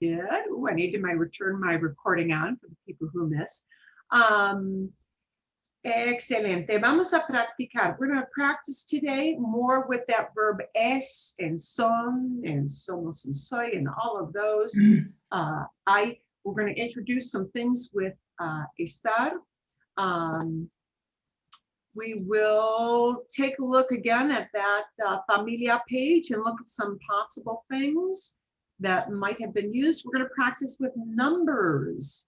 did. Ooh, I need to return my recording on for the people who missed. Excelente. Vamos a practicar. We're going to practice today more with that verb es and son and somos and soy and all of those. We're going to introduce some things with estar. We will take a look again at that familia page and look at some possible things that might have been used. We're going to practice with numbers,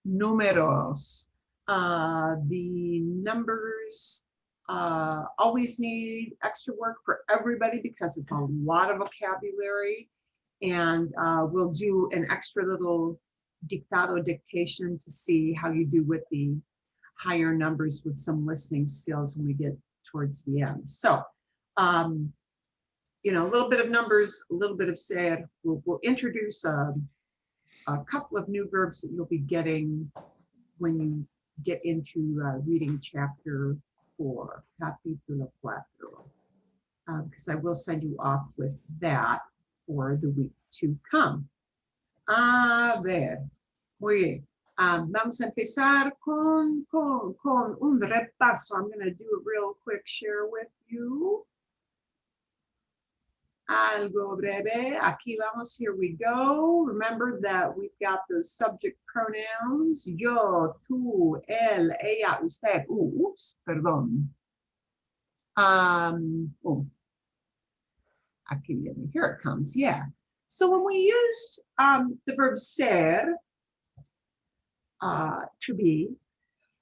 números. The numbers always need extra work for everybody because it's a lot of vocabulary, and we'll do an extra little dictado dictation to see how you do with the higher numbers with some listening skills when we get towards the end. So, you know, a little bit of numbers, a little bit of ser. We'll introduce a couple of new verbs that you'll be getting when you get into reading chapter 4, capítulo 4, because I will send you off with that for the week to come. A ver, muy bien. Vamos a empezar con un repaso. I'm going to do a real quick share with you. Algo breve. Aquí vamos. Here we go. Remember that we've got those subject pronouns. Yo, tú, él, ella, usted. Oops, perdón. Aquí viene. Here it comes. Yeah. So when we used the verb ser, to be,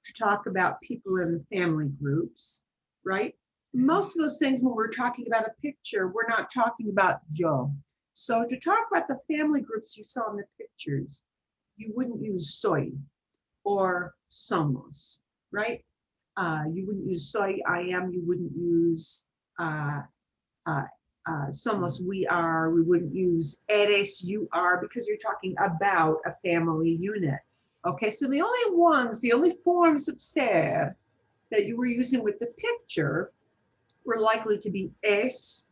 to talk about people in family groups, right? Most of those things when we're talking about a picture, we're not talking about yo. So to talk about the family groups you saw in the pictures, you wouldn't use soy or somos, right? You wouldn't use soy, I am, you wouldn't use somos, we are, we wouldn't use eres, you are, because you're talking about a family unit. Okay, so the only forms of ser that you were using with the picture were likely to be es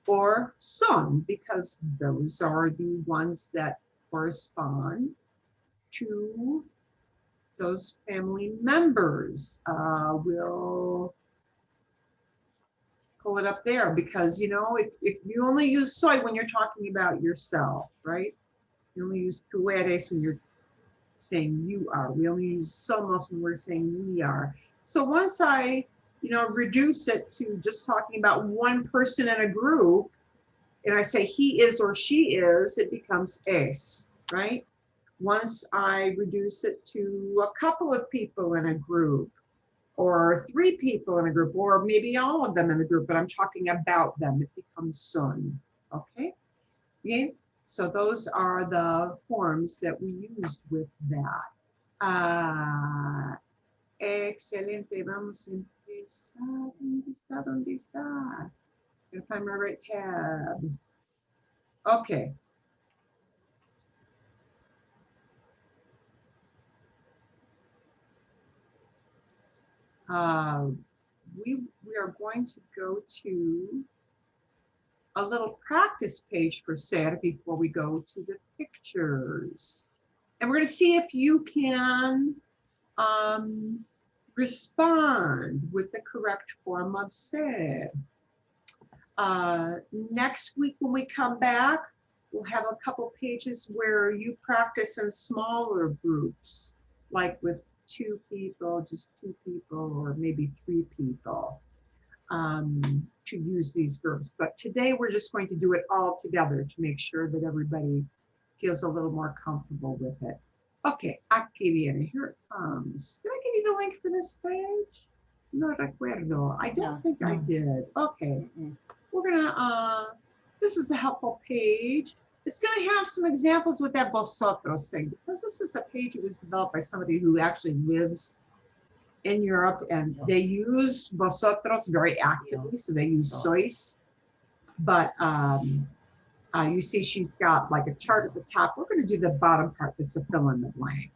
or son, because those are the ones that correspond to those family members. We'll pull it up there because, you know, if you only use soy when you're talking about yourself, right? You only use tú eres when you're saying you are. We only use somos when we're saying we are. So once I, you know, reduce it to just talking about one person in a group, and I say he is or she is, it becomes es, right? Once I reduce it to a couple of people in a group, or 3 people in a group, or maybe all of them in the group, but I'm talking about them, it becomes son, okay? Okay? So those are the forms that we used with that. Excelente, vamos a empezar. ¿Dónde está? Gotta find my right tab. Okay. We are going to go to a little practice page for ser before we go to the pictures. And we're going to see if you can respond with the correct form of ser. Next week when we come back, we'll have a couple pages where you practice in smaller groups, like with 2 people, just 2 people, or maybe 3 people. To use these verbs. But today we're just going to do it all together to make sure that everybody feels a little more comfortable with it. Okay, aquí viene, here it comes. Did I give you the link for this page? No recuerdo. I don't think I did. Okay, we're gonna, this is a helpful page. It's gonna have some examples with that vosotros thing, because this is a page that was developed by somebody who actually lives in Europe, and they use vosotros very actively, so they use sois. But you see she's got like a chart at the top. We're going to do the bottom part that's a fill in the blank.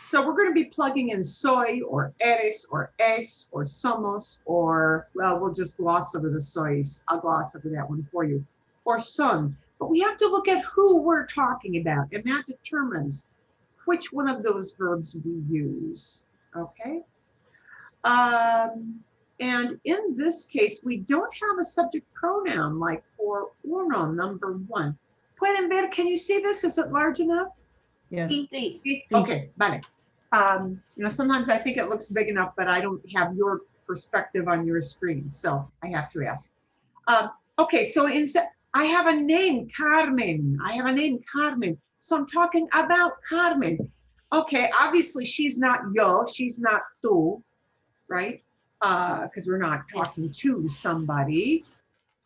So we're going to be plugging in soy or eres or es or somos, or, well, we'll just gloss over the sois. I'll gloss over that one for you. Or son. But we have to look at who we're talking about, and that determines which one of those verbs we use, okay? And in this case, we don't have a subject pronoun like for uno, number 1. Pueden ver, can you see this? Is it large enough? Yes. Sí. Okay, vale. You know, sometimes I think it looks big enough, but I don't have your perspective on your screen, so I have to ask. Okay, so instead, I have a name, Carmen. I have a name, Carmen. So I'm talking about Carmen. Okay, obviously she's not yo, she's not tú, right? Because we're not talking to somebody.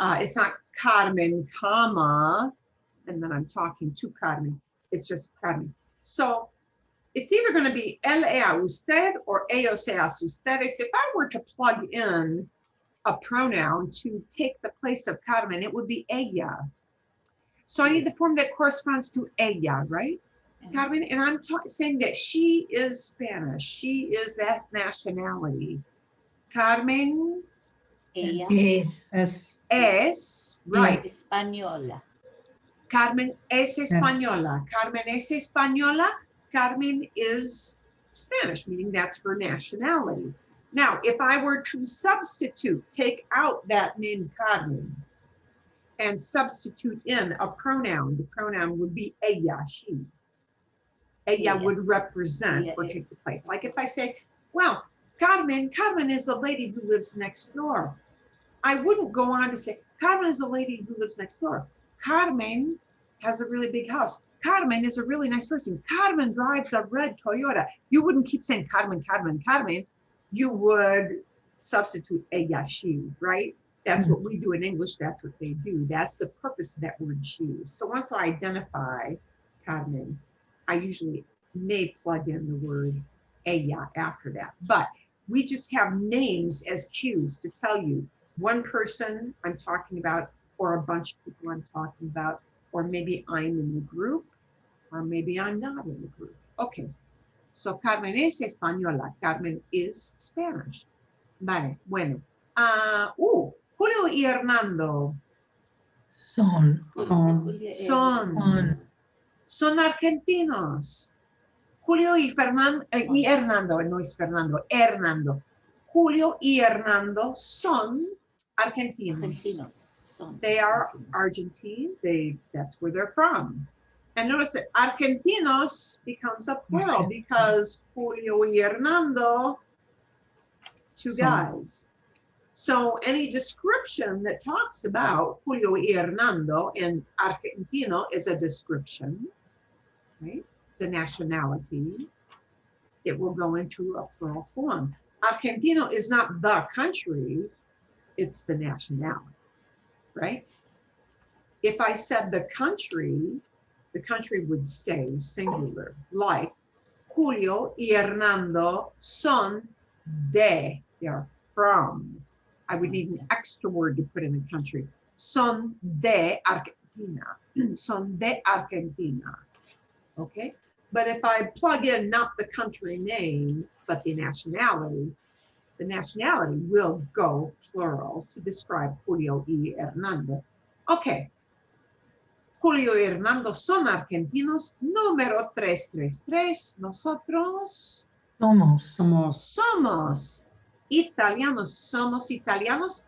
It's not Carmen, comma, and then I'm talking to Carmen. It's just Carmen. So it's either going to be él, ella, usted, or ellos, ellas, ustedes. If I were to plug in a pronoun to take the place of Carmen, it would be ella. So I need the form that corresponds to ella, right? Carmen, and I'm saying that she is Spanish. She is that nationality. Carmen Ella Es. right. española. Carmen es española. Carmen es española. Carmen is Spanish, meaning that's her nationality. Now, if I were to substitute, take out that name Carmen and substitute in a pronoun, the pronoun would be ella, she. Ella would represent or take the place. Like if I say, well, Carmen is the lady who lives next door. I wouldn't go on to say, Carmen is the lady who lives next door. Carmen has a really big house. Carmen is a really nice person. Carmen drives a red Toyota. You wouldn't keep saying Carmen, Carmen, Carmen. You would substitute ella, she, right? That's what we do in English. That's what they do. That's the purpose of that word she. So once I identify Carmen, I usually may plug in the word ella after that. But we just have names as cues to tell you one person I'm talking about, or a bunch of people I'm talking about, or maybe I'm in the group, or maybe I'm not in the group. Okay, so Carmen es española. Carmen is Spanish. Vale, bueno. Julio y Hernando. Son argentinos. Julio y Hernando, no es Fernando, Hernando. Julio y Hernando son argentinos. They are Argentine. That's where they're from. And notice that argentinos becomes a plural because Julio y Hernando, two guys. So any description that talks about Julio y Hernando in Argentino is a description, right? It's a nationality. It will go into a plural form. Argentino is not the country, it's the nationality, right? If I said the country would stay singular, like Julio y Hernando son de, they are from. I would need an extra word to put in the country. Son de Argentina. Son de Argentina. Okay? But if I plug in not the country name, but the nationality will go plural to describe Julio y Hernando. Okay. Julio y Hernando son argentinos. Número 333. Nosotros somos italianos. Somos italianos.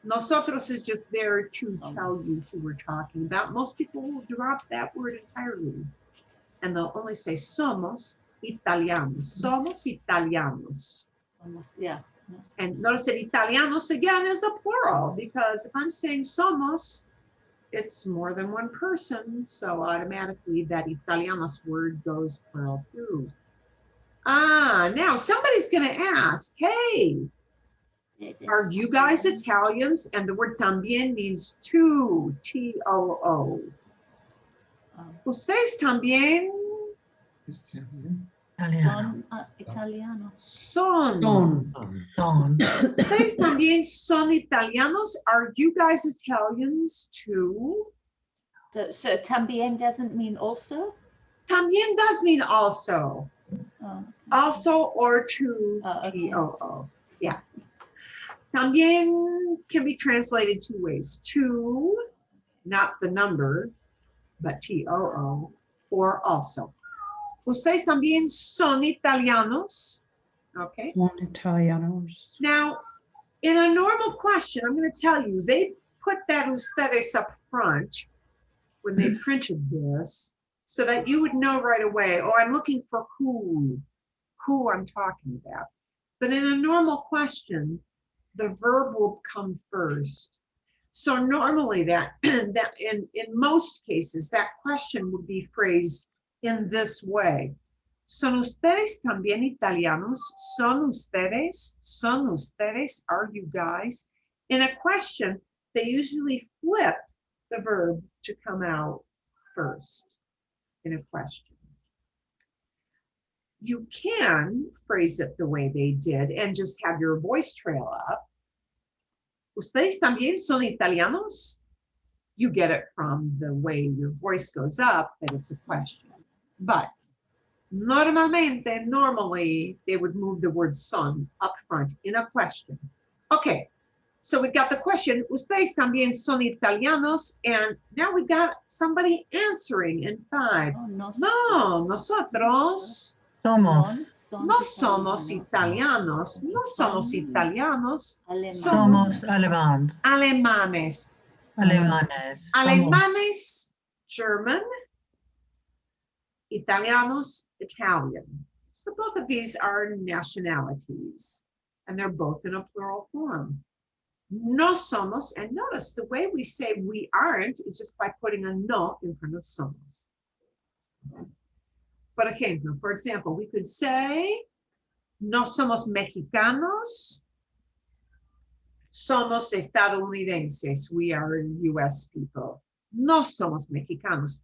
Nosotros is just there to tell you who we're talking about. Most people will drop that word entirely. And they'll only say somos italianos. Somos italianos. And notice that italianos again is a plural because if I'm saying somos, it's more than one person. So automatically that italianos word goes plural too. Now somebody's going to ask, hey, are you guys Italians? And the word también means too, T-O-O. ¿Ustedes también? Son. ¿Ustedes también son italianos? Are you guys Italians too? So también doesn't mean also? También does mean also. Also or to, okay. T-O-O. Yeah. También can be translated two ways. To, not the number, but T-O-O, or also. Ustedes también son italianos. Okay. Son italianos. Now, in a normal question, I'm going to tell you, they put that ustedes up front when they printed this so that you would know right away, oh, I'm looking for who I'm talking about. But in a normal question, the verb will come first. So normally that in most cases, that question would be phrased in this way. ¿Son ustedes también italianos? ¿Son ustedes? ¿Son ustedes? Are you guys? In a question, they usually flip the verb to come out first in a question. You can phrase it the way they did and just have your voice trail up. ¿Ustedes también son italianos? You get it from the way your voice goes up, that it's a question. But normally, they would move the word son up front in a question. Okay, so we got the question, ¿Ustedes también son italianos? And now we got somebody answering in 5. Oh, No, nosotros Somos. no somos italianos. No somos italianos. Somos alemanes. Alemanes. Alemanes. Alemanes, German. Italianos, Italian. So both of these are nationalities, and they're both in a plural form. No somos, and notice the way we say we aren't is just by putting a no in front of somos. Por ejemplo, for example, we could say, no somos mexicanos, somos estadounidenses. We are US people. No somos mexicanos.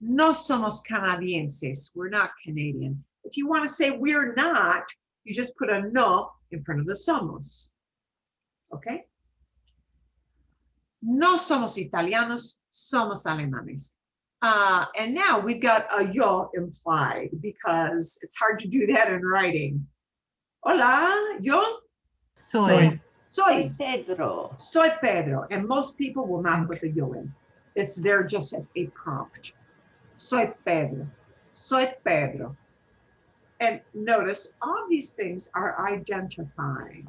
No somos canadienses. We're not Canadian. If you want to say we're not, you just put a no in front of the somos. Okay? No somos italianos, somos alemanes. And now we've got a yo implied because it's hard to do that in writing. Hola, yo Soy. Soy Pedro. Soy Pedro. And most people will not put the yo in. It's there just as a prompt. Soy Pedro. Soy Pedro. And notice all these things are identifying.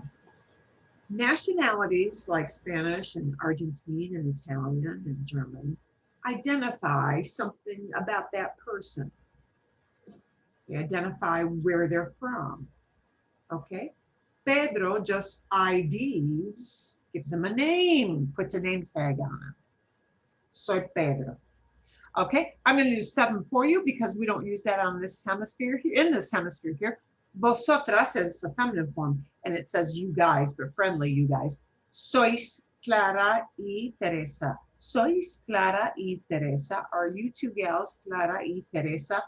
Nationalities like Spanish and Argentine and Italian and German identify something about that person. They identify where they're from. Okay? Pedro just IDs, gives him a name, puts a name tag on him. Soy Pedro. Okay, I'm going to do 7 for you because we don't use that on this hemisphere here. In this hemisphere here, vosotras is a feminine form, and it says you guys, but friendly you guys. Sois Clara y Teresa. Sois Clara y Teresa. Are you two gals, Clara y Teresa?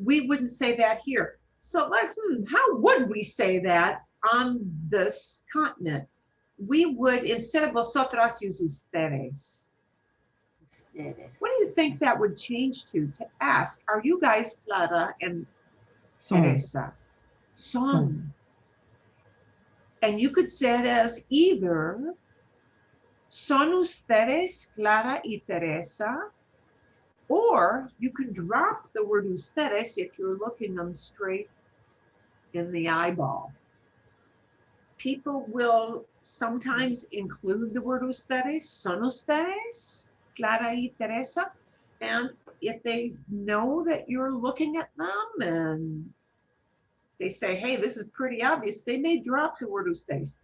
We wouldn't say that here. So how would we say that on this continent? We would, instead of vosotras, use ustedes. What do you think that would change to ask, are you guys Clara and Teresa? Son. And you could say it as either son ustedes Clara y Teresa, or you could drop the word ustedes if you're looking them straight in the eyeball. People will sometimes include the word ustedes, son ustedes, Clara y Teresa, and if they know that you're looking at them and they say, hey, this is pretty obvious, they may drop the word ustedes.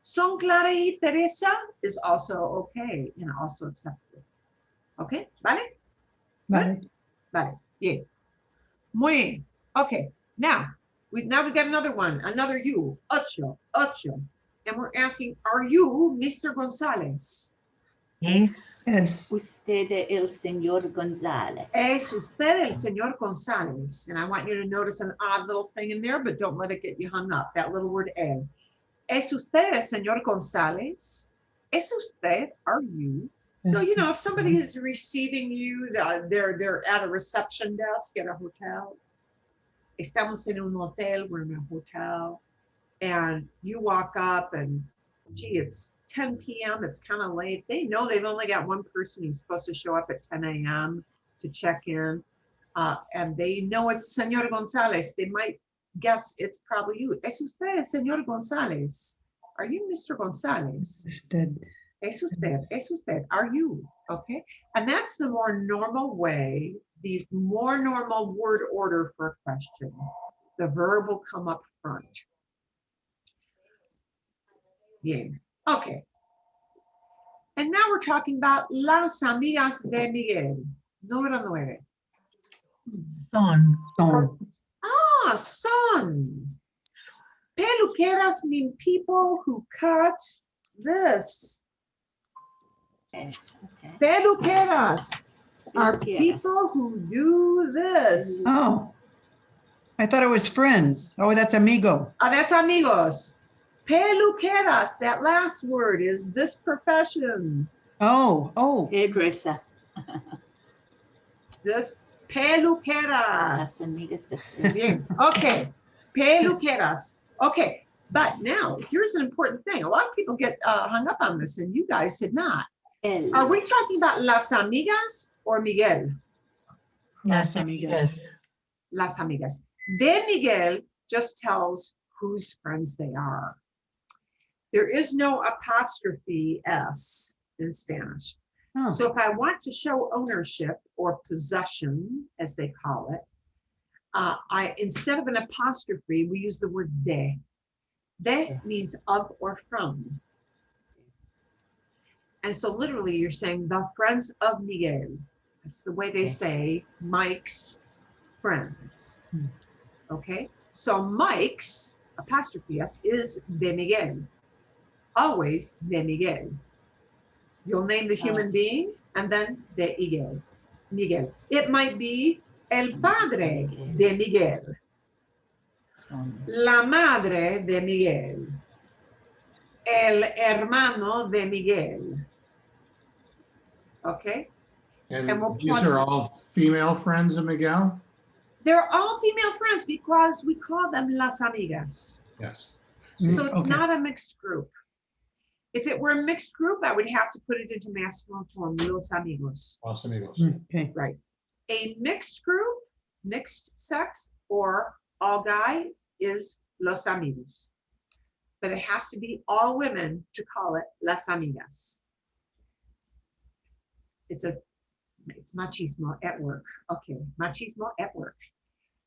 Son Clara y Teresa is also okay and also acceptable. Okay, ¿vale? Vale. Vale, bien. Muy bien. Okay, now we got another one, another you, ocho. And we're asking, are you Mr. González? Es. Usted el señor González. Es usted el señor González. And I want you to notice an odd little thing in there, but don't let it get you hung up. That little word el. Es usted el señor González? Es usted, are you? So, you know, if somebody is receiving you, they're at a reception desk at a hotel. Estamos en un hotel, we're in a hotel. And you walk up and, gee, it's 10 p.m., it's kind of late. They know they've only got one person who's supposed to show up at 10 a.m. to check in, and they know it's Señor González. They might guess it's probably you. ¿Es usted, Señor González? Are you Mr. González? Es usted, are you? Okay, and that's the more normal way, the more normal word order for a question. The verb will come up front. Yeah, okay. And now we're talking about las amigas de Miguel. Número 9. Son. Ah, son. Peluqueras mean people who cut this. Okay. Peluqueras are Peluqueras. people who do this. Oh, I thought it was friends. Oh, that's amigo. That's amigos. Peluqueras, that last word is this profession. Oh, Hairdresser. This Las peluqueras. amigas de Bien. Okay, peluqueras. Okay, but now here's an important thing. A lot of people get hung up on this, and you guys did not. él. Are we talking about las amigas or Miguel? Las amigas. amigas. Las amigas. De Miguel just tells whose friends they are. There is no apostrophe S in Spanish. Oh. So if I want to show ownership or possession, as they call it, I instead of an apostrophe, we use the word de. De means of or from. And so literally you're saying the friends of Miguel. That's the way they say Mike's friends. Okay, so Mike's apostrophe S is de Miguel. Always de Miguel. You'll name the human being and then de Miguel. It might be el padre de Miguel, Son. la madre de Miguel, el hermano de Miguel. Okay, And And we'll these plug- are all female friends of Miguel? they're all female friends because we call them las amigas. Yes. So it's Okay. not a mixed group. If it were a mixed group, I would have to put it into masculine form, los amigos. Los amigos. Okay. Right. A mixed group, mixed sex, or all guy is los amigos. But it has to be all women to call it las amigas. It's machismo at work. Okay, machismo at work.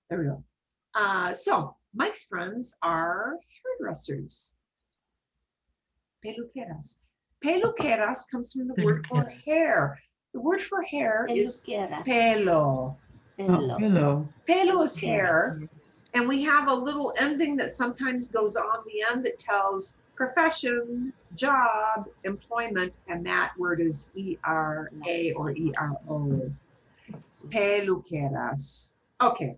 There we go. So Mike's friends are hairdressers. Peluqueras. Peluqueras comes from the word for Peluqueras. hair. The word for hair is Peluqueras. pelo. Oh, Pelo. hello. Pelo is hair, Peluqueras. and we have a little ending that sometimes goes on the end that tells profession, job, employment, and that word is ERA or ERO. Peluqueras. Okay,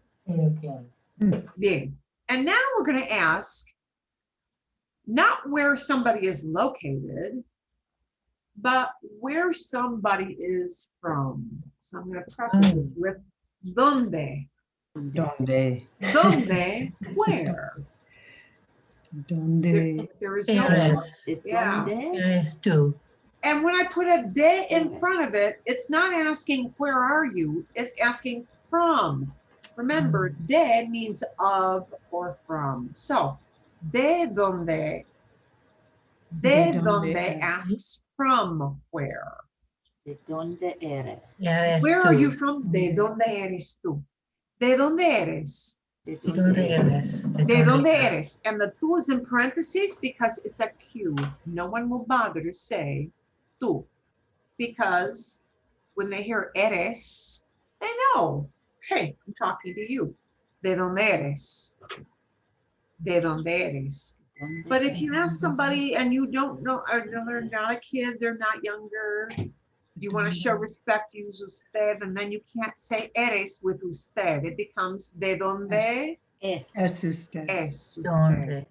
bien. And now we're going to ask not where somebody is located, but where somebody is from. So I'm going to preface this with donde. Donde. Donde, where? Donde. There is no. Eres. ¿De Yeah. dónde? Eres tú. And when I put a de in front of it, it's not asking where are you, it's asking from. Remember, de means of or from. So, de donde. De donde asks from where. ¿De dónde eres? Eres Where tú. are you from? De donde eres tú. De donde eres. ¿De ¿De dónde eres? De donde eres. And the tú is in parentheses because it's a cue. No one will bother to say tú. Because when they hear eres, they know, hey, I'm talking to you. De donde eres. De donde eres. ¿Dónde But if you eres? ask somebody and you don't know, or they're not a kid, they're not younger, you want to show respect, use usted, and then you can't say eres with usted. It becomes de donde Es. Es usted. es usted. ¿Dónde?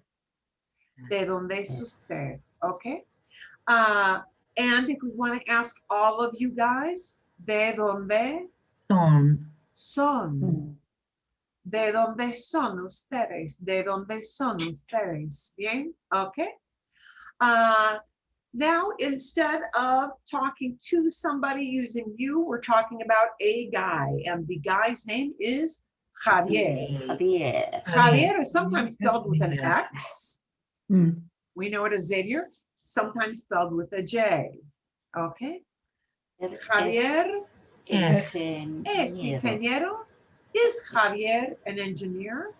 De donde es usted. Okay. And if we want to ask all of you guys, de donde Son. son. ¿De dónde son ustedes? ¿De dónde son ustedes? Bien, okay. Now, instead of talking to somebody using you, we're talking about a guy, and the guy's name is Javier. Javier. Javier is sometimes spelled with an Javier. X. Hmm. We know it as Xavier, sometimes spelled with a J. Okay. Javier es Es ingeniero. Is Javier an engineer?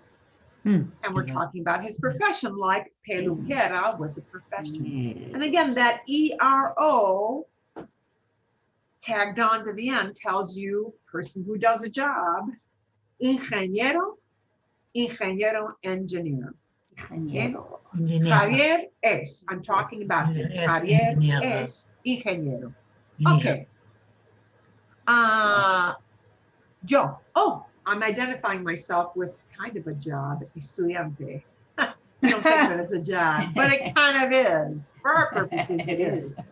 Hmm. And we're talking about his profession, like peluquera was a profession. And again, that ERO tagged on to the end tells you person who does a job. Ingeniero, ingeniero, engineer. Ingeniero. ingeniero. Javier es. I'm talking about him. Es Javier ingeniero. es ingeniero. Ingeniero. Okay. Yo. Oh, I'm identifying myself with kind of a job, estudiante. We don't think of it as a job, but it kind of is. For our purposes, it is.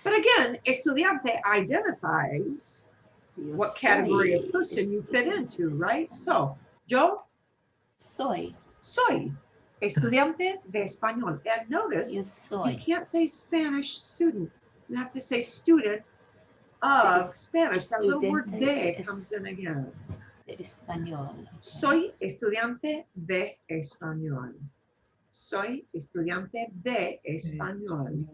But again, estudiante identifies what category of person you fit into, right? So, yo Soy. soy estudiante de español. And notice, Yo you soy. can't say Spanish student. You have to say student of Spanish. That little word Estudiante de es- comes in again. De español. Soy estudiante de español. Soy estudiante de español.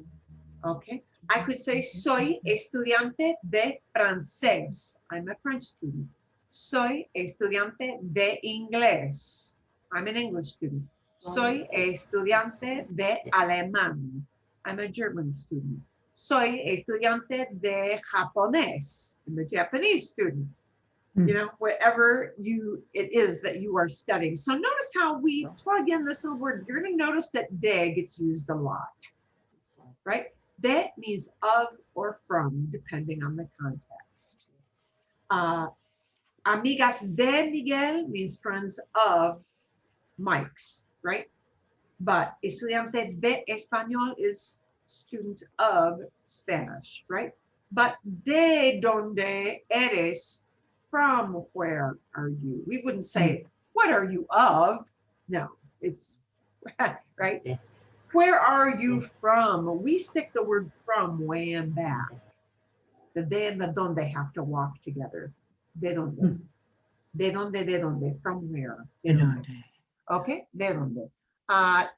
Okay. I could say soy estudiante de francés. I'm a French student. Soy estudiante de inglés. I'm an English student. Soy estudiante de alemán. I'm a German student. Soy estudiante de japonés. I'm a Japanese student. You know, whatever it is that you are studying. So notice how we plug in this little word. You're going to notice that de gets used a lot, right? De means of or from, depending on the context. Amigas de Miguel means friends of Mike's, right? But estudiante de español is student of Spanish, right? But de donde eres, from where are you? We wouldn't say, what are you of? No, it's, right? Yeah. Where are you from? We stick the word from way in back. The de and the donde have to walk together. De donde. De donde, de donde, from where? De donde. Okay, de donde.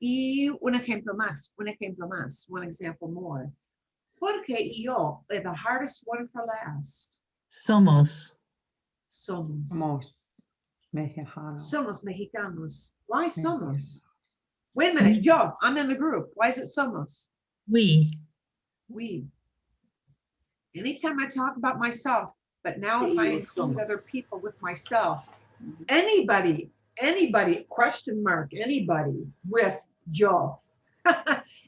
Y un ejemplo más, one example more. Jorge y yo, the hardest one for last. Somos Somos. Somos mexicanos. Somos mexicanos. Why somos? Wait a minute, yo, I'm in the group. Why is it somos? we. We. Anytime I talk about myself, but now if I include other people with myself, anybody, question mark, anybody with yo.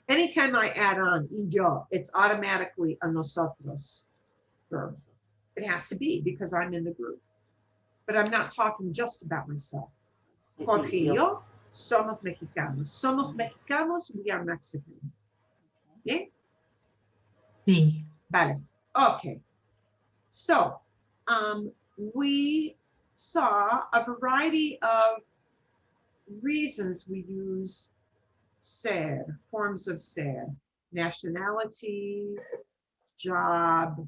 Anytime I add on y yo, it's automatically a nosotros verb. It has to be because I'm in the group. But I'm not talking just about myself. Jorge y yo somos mexicanos. Somos mexicanos, we are Mexican. Yeah? Sí. Vale. Okay. So we saw a variety of reasons we use ser, forms of ser. Nationality, job.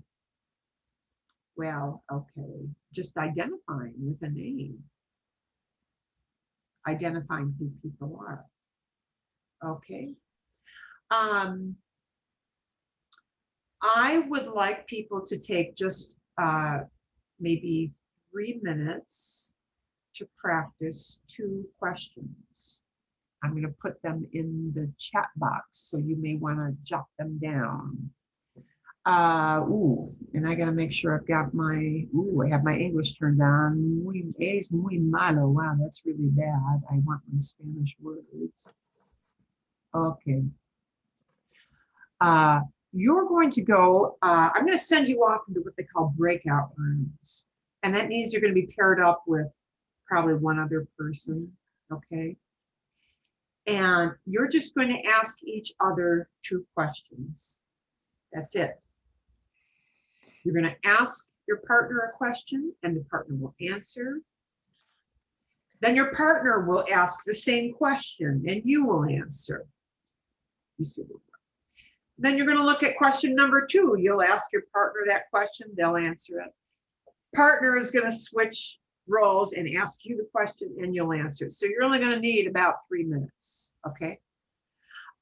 Well, okay. Just identifying with a name. Identifying who people are. Okay. I would like people to take just maybe 3 minutes to practice 2 questions. I'm going to put them in the chat box, so you may want to jot them down. And I got to make sure I've got my, I have my English turned on. Es muy malo. Wow, that's really bad. I want my Spanish words. Okay. You're going to go, I'm going to send you off into what they call breakout rooms. And that means you're going to be paired up with probably one other person, okay? And you're just going to ask each other 2 questions. That's it. You're going to ask your partner a question and the partner will answer. Then your partner will ask the same question and you will answer. You see what Then you're going to look at question number 2. You'll ask your partner that question, they'll answer it. Partner is going to switch roles and ask you the question and you'll answer it. So you're only going to need about 3 minutes, okay?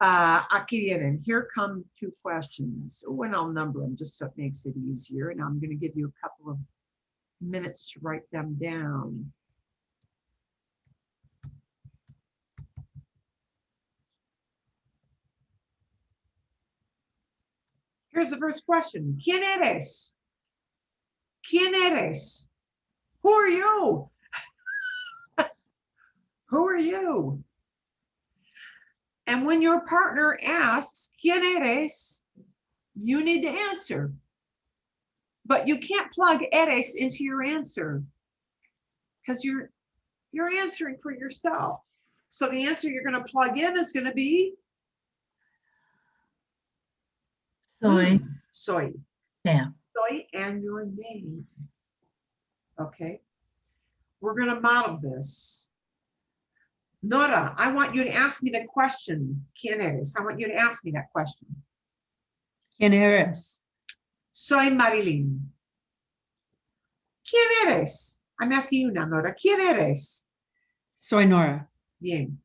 Aquí vienen. Here come 2 questions. Oh, and I'll number them just so it makes it easier. And I'm going to give you a couple of minutes to write them down. Here's the first question. ¿Quién eres? ¿Quién eres? Who are you? Who are you? And when your partner asks, ¿Quién eres? You need to answer. But you can't plug eres into your answer because you're answering for yourself. So the answer you're going to plug in is going to be Soy. soy. Yeah. Soy and your name. Okay. We're going to model this. Nora, I want you to ask me the question. ¿Quién eres? I want you to ask me that question. ¿Quién eres? Soy Marilyn. ¿Quién eres? I'm asking you now, Nora. ¿Quién eres? Soy Nora. Bien.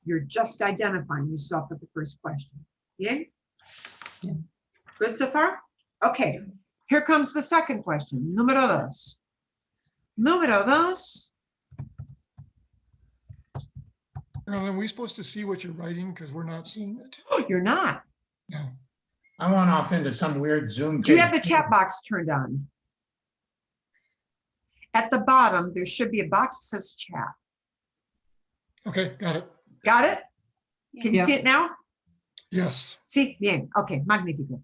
You're just identifying yourself with the first question. Bien? Yeah. Good so far? Okay. Here comes the second question. Número 2. Número 2. Marilyn, are we supposed to see what you're writing? Because we're not seeing it. Oh, you're not. No. I went off into some weird Zoom Do you have page. the chat box turned on? At the bottom, there should be a box that says chat. Okay, got it. Got it? Can you Yeah. see it now? Yes. Sí, bien. Okay, magnífico.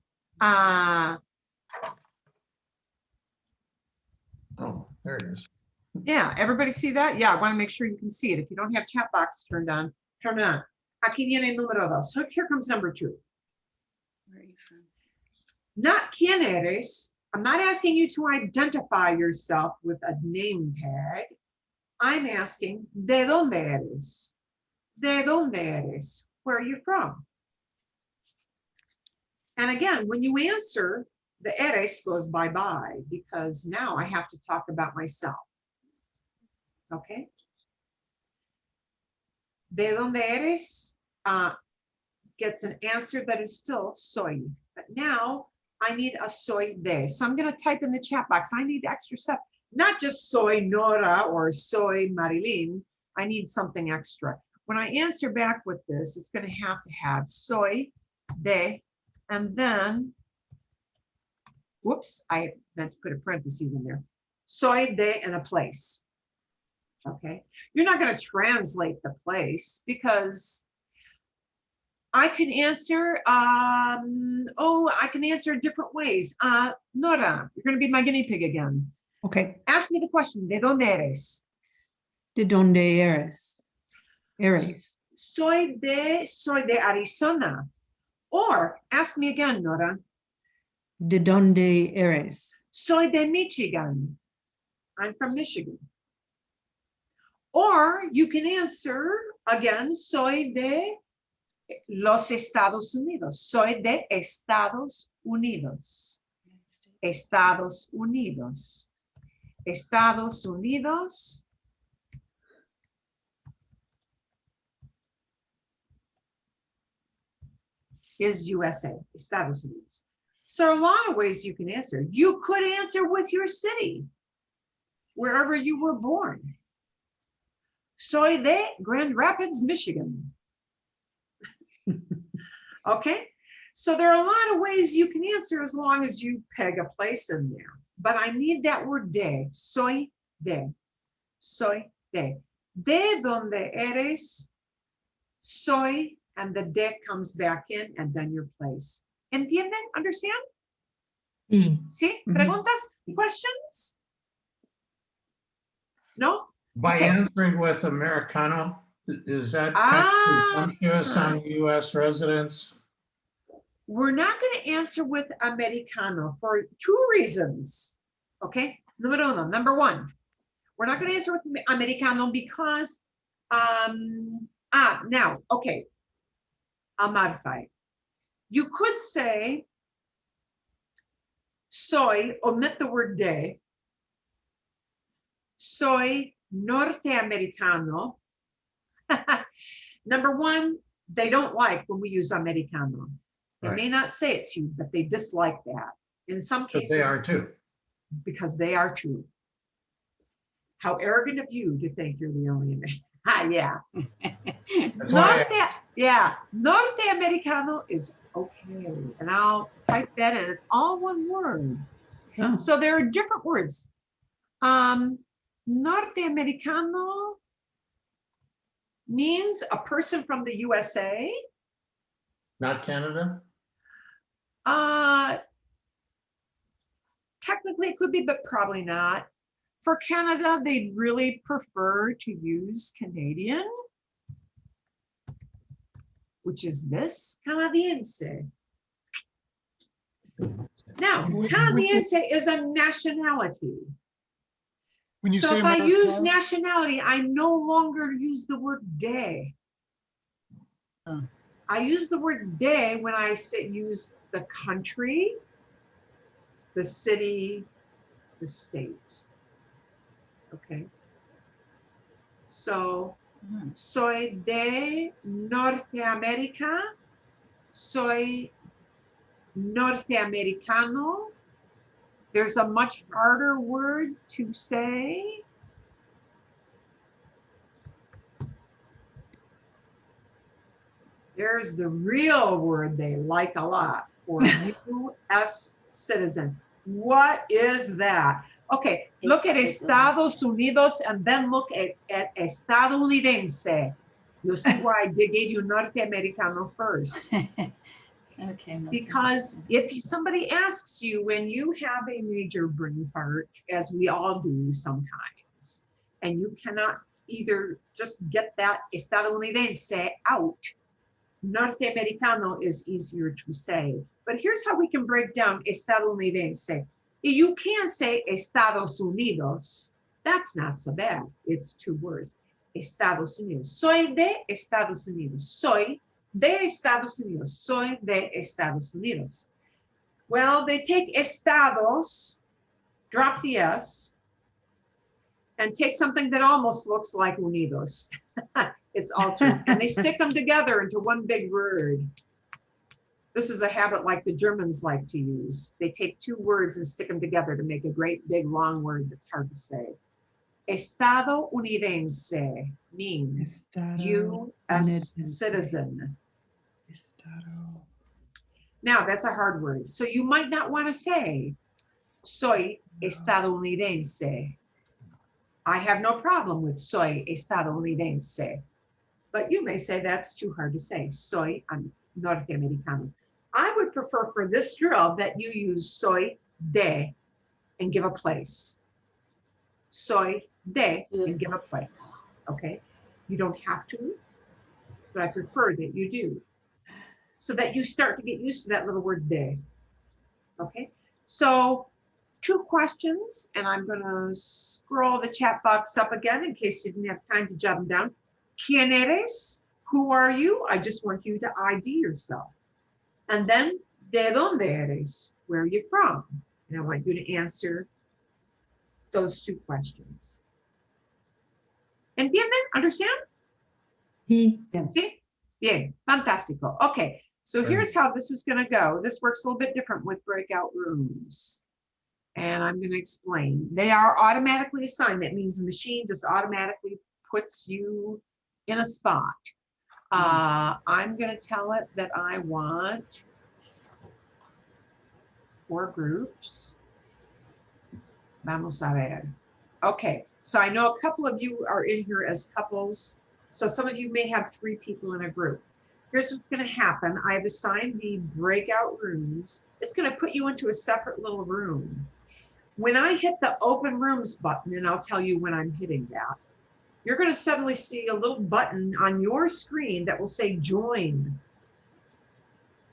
Oh, there it is. Yeah, everybody see that? Yeah, I want to make sure you can see it. If you don't have chat box turned on, turn it on. Aquí viene el número 2. So here comes number 2. Where are you from? Not quién eres. I'm not asking you to identify yourself with a name tag. I'm asking, ¿de dónde eres? ¿De dónde eres? Where are you from? And again, when you answer, the eres goes bye-bye because now I have to talk about myself. Okay? ¿De dónde eres? Gets an answer that is still soy. But now I need a soy de. So I'm going to type in the chat box. I need extra stuff. Not just soy Nora or soy Marilyn. I need something extra. When I answer back with this, it's going to have soy de. And then, whoops, I meant to put a parentheses in there. Soy de and a place. Okay. You're not going to translate the place because I can answer, I can answer in different ways. Nora, you're going to be my guinea pig again. Okay. Ask me the question, ¿de dónde eres? ¿De dónde eres? Eres. Soy de Arizona. Or ask me again, Nora. ¿De dónde eres? Soy de Michigan. I'm from Michigan. Or you can answer again, soy de los Estados Unidos. Soy de Estados Unidos. Estados Unidos. Estados Unidos. Is USA, Estados Unidos. So a lot of ways you can answer. You could answer with your city, wherever you were born. Soy de Grand Rapids, Michigan. Okay, so there are a lot of ways you can answer as long as you peg a place in there. But I need that word de, soy de, soy de. De donde eres, soy, and the de comes back in, and then your place. ¿Entienden? Understand? Sí. ¿Sí? ¿Preguntas? Questions? No? By Okay. answering with Americano, is that kind of presumptuous on US residents? We're not going to answer with Americano for 2 reasons. Okay? Número 1. Number 1, we're not going to answer with Americano because, now, okay. I'll modify it. You could say soy, omit the word de. Soy norteamericano. Number one, they don't like when we use americano. They may Right. not say it to you, but they dislike that. In some But cases, they are too. because they are true. How arrogant of you to think you're the only American. Yeah. That's why Norteamericano is okay. And I'll type that in. It's all one word. Oh, So there are different words. Norteamericano means a person from the USA. not Canada. Technically it could be, but probably not. For Canada, they'd really prefer to use Canadian, which is this, canadiense. Now, canadiense is a nationality. When you So say if I use Americano, nationality, I no longer use the word de. Oh. I use the word de when I say use the country, the city, the state. Okay. So, soy de Norteamérica, soy norteamericano. There's a much harder word to say. There's the real word they like a lot for U.S. citizen. What is that? Okay, look at Estados Unidos and then look at estadounidense. You'll see why I gave you Norteamericano first. Okay. Because if somebody asks you when you have a major brain fart, as we all do sometimes, and you cannot either just get that estadounidense out, Norteamericano is easier to say. But here's how we can break down estadounidense. You can say Estados Unidos. That's not so bad. It's two words. Estados Unidos. Soy de Estados Unidos. Soy de Estados Unidos. Soy de Estados Unidos. Well, they take estados, drop the S, and take something that almost looks like unidos. It's altered, and they stick them together into one big word. This is a habit like the Germans like to use. They take two words and stick them together to make a great big long word that's hard to say. Estadounidense means U.S. citizen. Now that's a hard word. So you might not want to say, soy estadounidense. I have no problem with soy estadounidense. But you may say that's too hard to say. Soy norteamericano. I would prefer for this drill that you use soy de and give a place. Soy de and give a place. Okay. You don't have to, but I prefer that you do. So that you start to get used to that little word de. Okay. So 2 questions, and I'm going to scroll the chat box up again in case you didn't have time to jot them down. ¿Quién eres? Who are you? I just want you to ID yourself. And then, ¿de dónde eres? Where are you from? And I want you to answer those 2 questions. ¿Entienden? Understand? Sí. Sí? Bien, fantástico. Okay, so here's how this is going to go. This works a little bit different with breakout rooms. And I'm going to explain. They are automatically assigned. That means the machine just automatically puts you in a spot. I'm going to tell it that I want 4 groups. Vamos a ver. Okay, so I know a couple of you are in here as couples. So some of you may have 3 people in a group. Here's what's going to happen. I've assigned the breakout rooms. It's going to put you into a separate little room. When I hit the open rooms button, and I'll tell you when I'm hitting that, you're going to suddenly see a little button on your screen that will say join.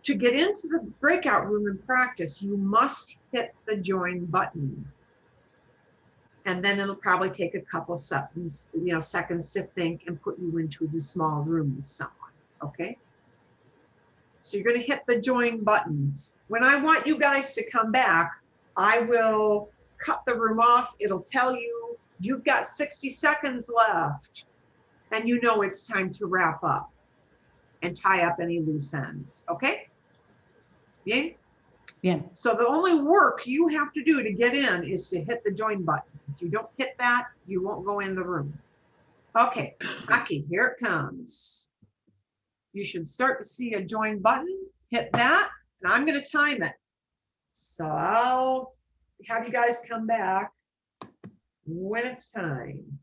To get into the breakout room and practice, you must hit the join button. And then it'll probably take a couple seconds, seconds to think and put you into the small room with someone, okay? So you're going to hit the join button. When I want you guys to come back, I will cut the room off. It'll tell you you've got 60 seconds left, and you know it's time to wrap up and tie up any loose ends. Okay? Yeah. Yeah. So the only work you have to do to get in is to hit the join button. If you don't hit that, you won't go in the room. Okay, Aki, here it comes. You should start to see a join button. Hit that, and I'm going to time it. So I'll have you guys come back when it's time.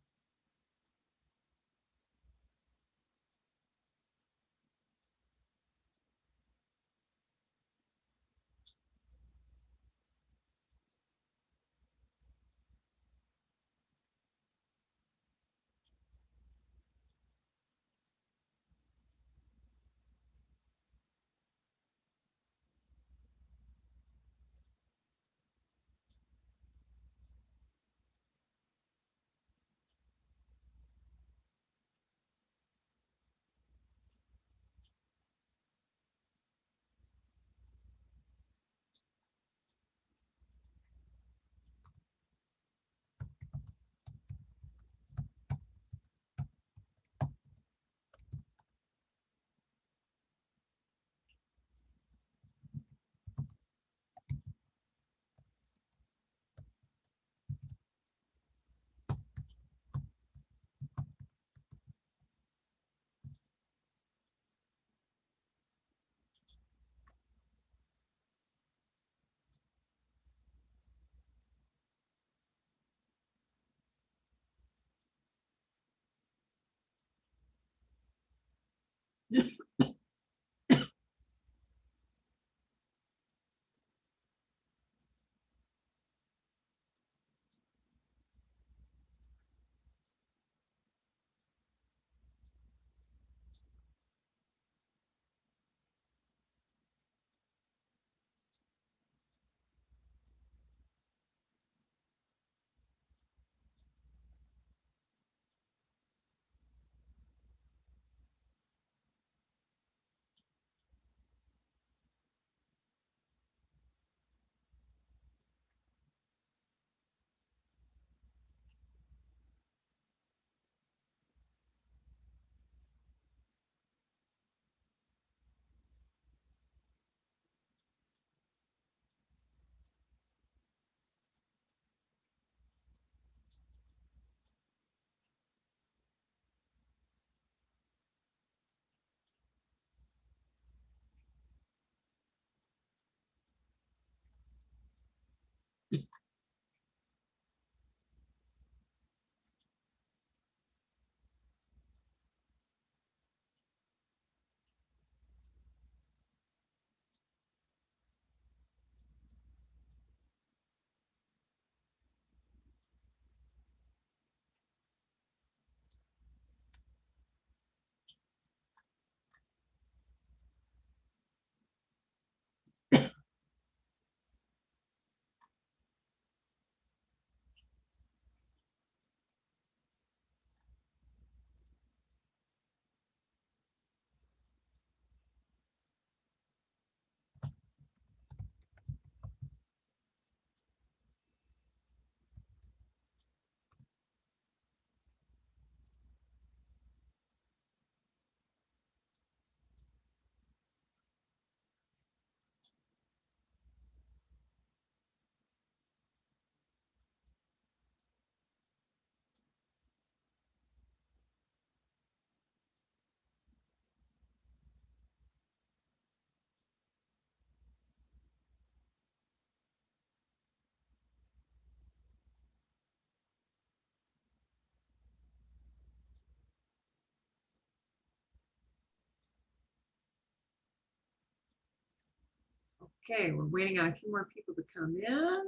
Okay, we're waiting on a few more people to come in.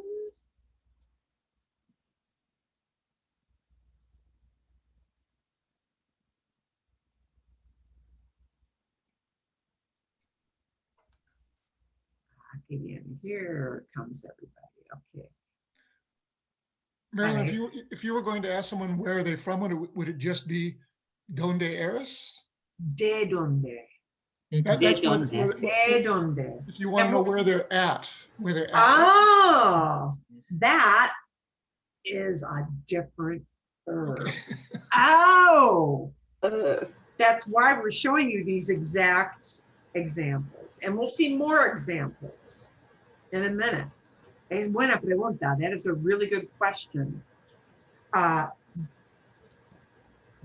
And here comes everybody. Okay. Marilyn, Hi. if you were going to ask someone where are they from, would it just be Donde Eres? De donde? That's De what, donde. De donde. if you want to And know we'll- where they're at, where they're at. Oh, that is a different verb. Okay. Oh, Uh, that's why we're showing you these exact examples. And we'll see more examples in a minute. Es buena pregunta. That is a really good question.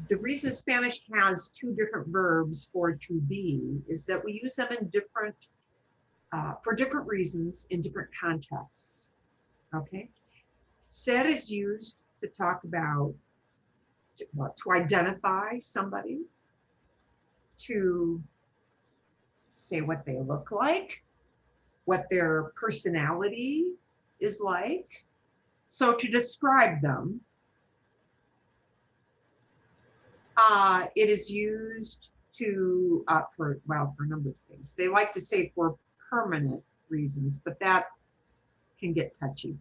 The reason Spanish has two different verbs for to be is that we use them in different, for different reasons in different contexts. Okay. Ser is used to talk about, to identify somebody, to say what they look like, what their personality is like. So to describe them, it is used to, for a number of things. They like to say for permanent reasons, but that can get touchy.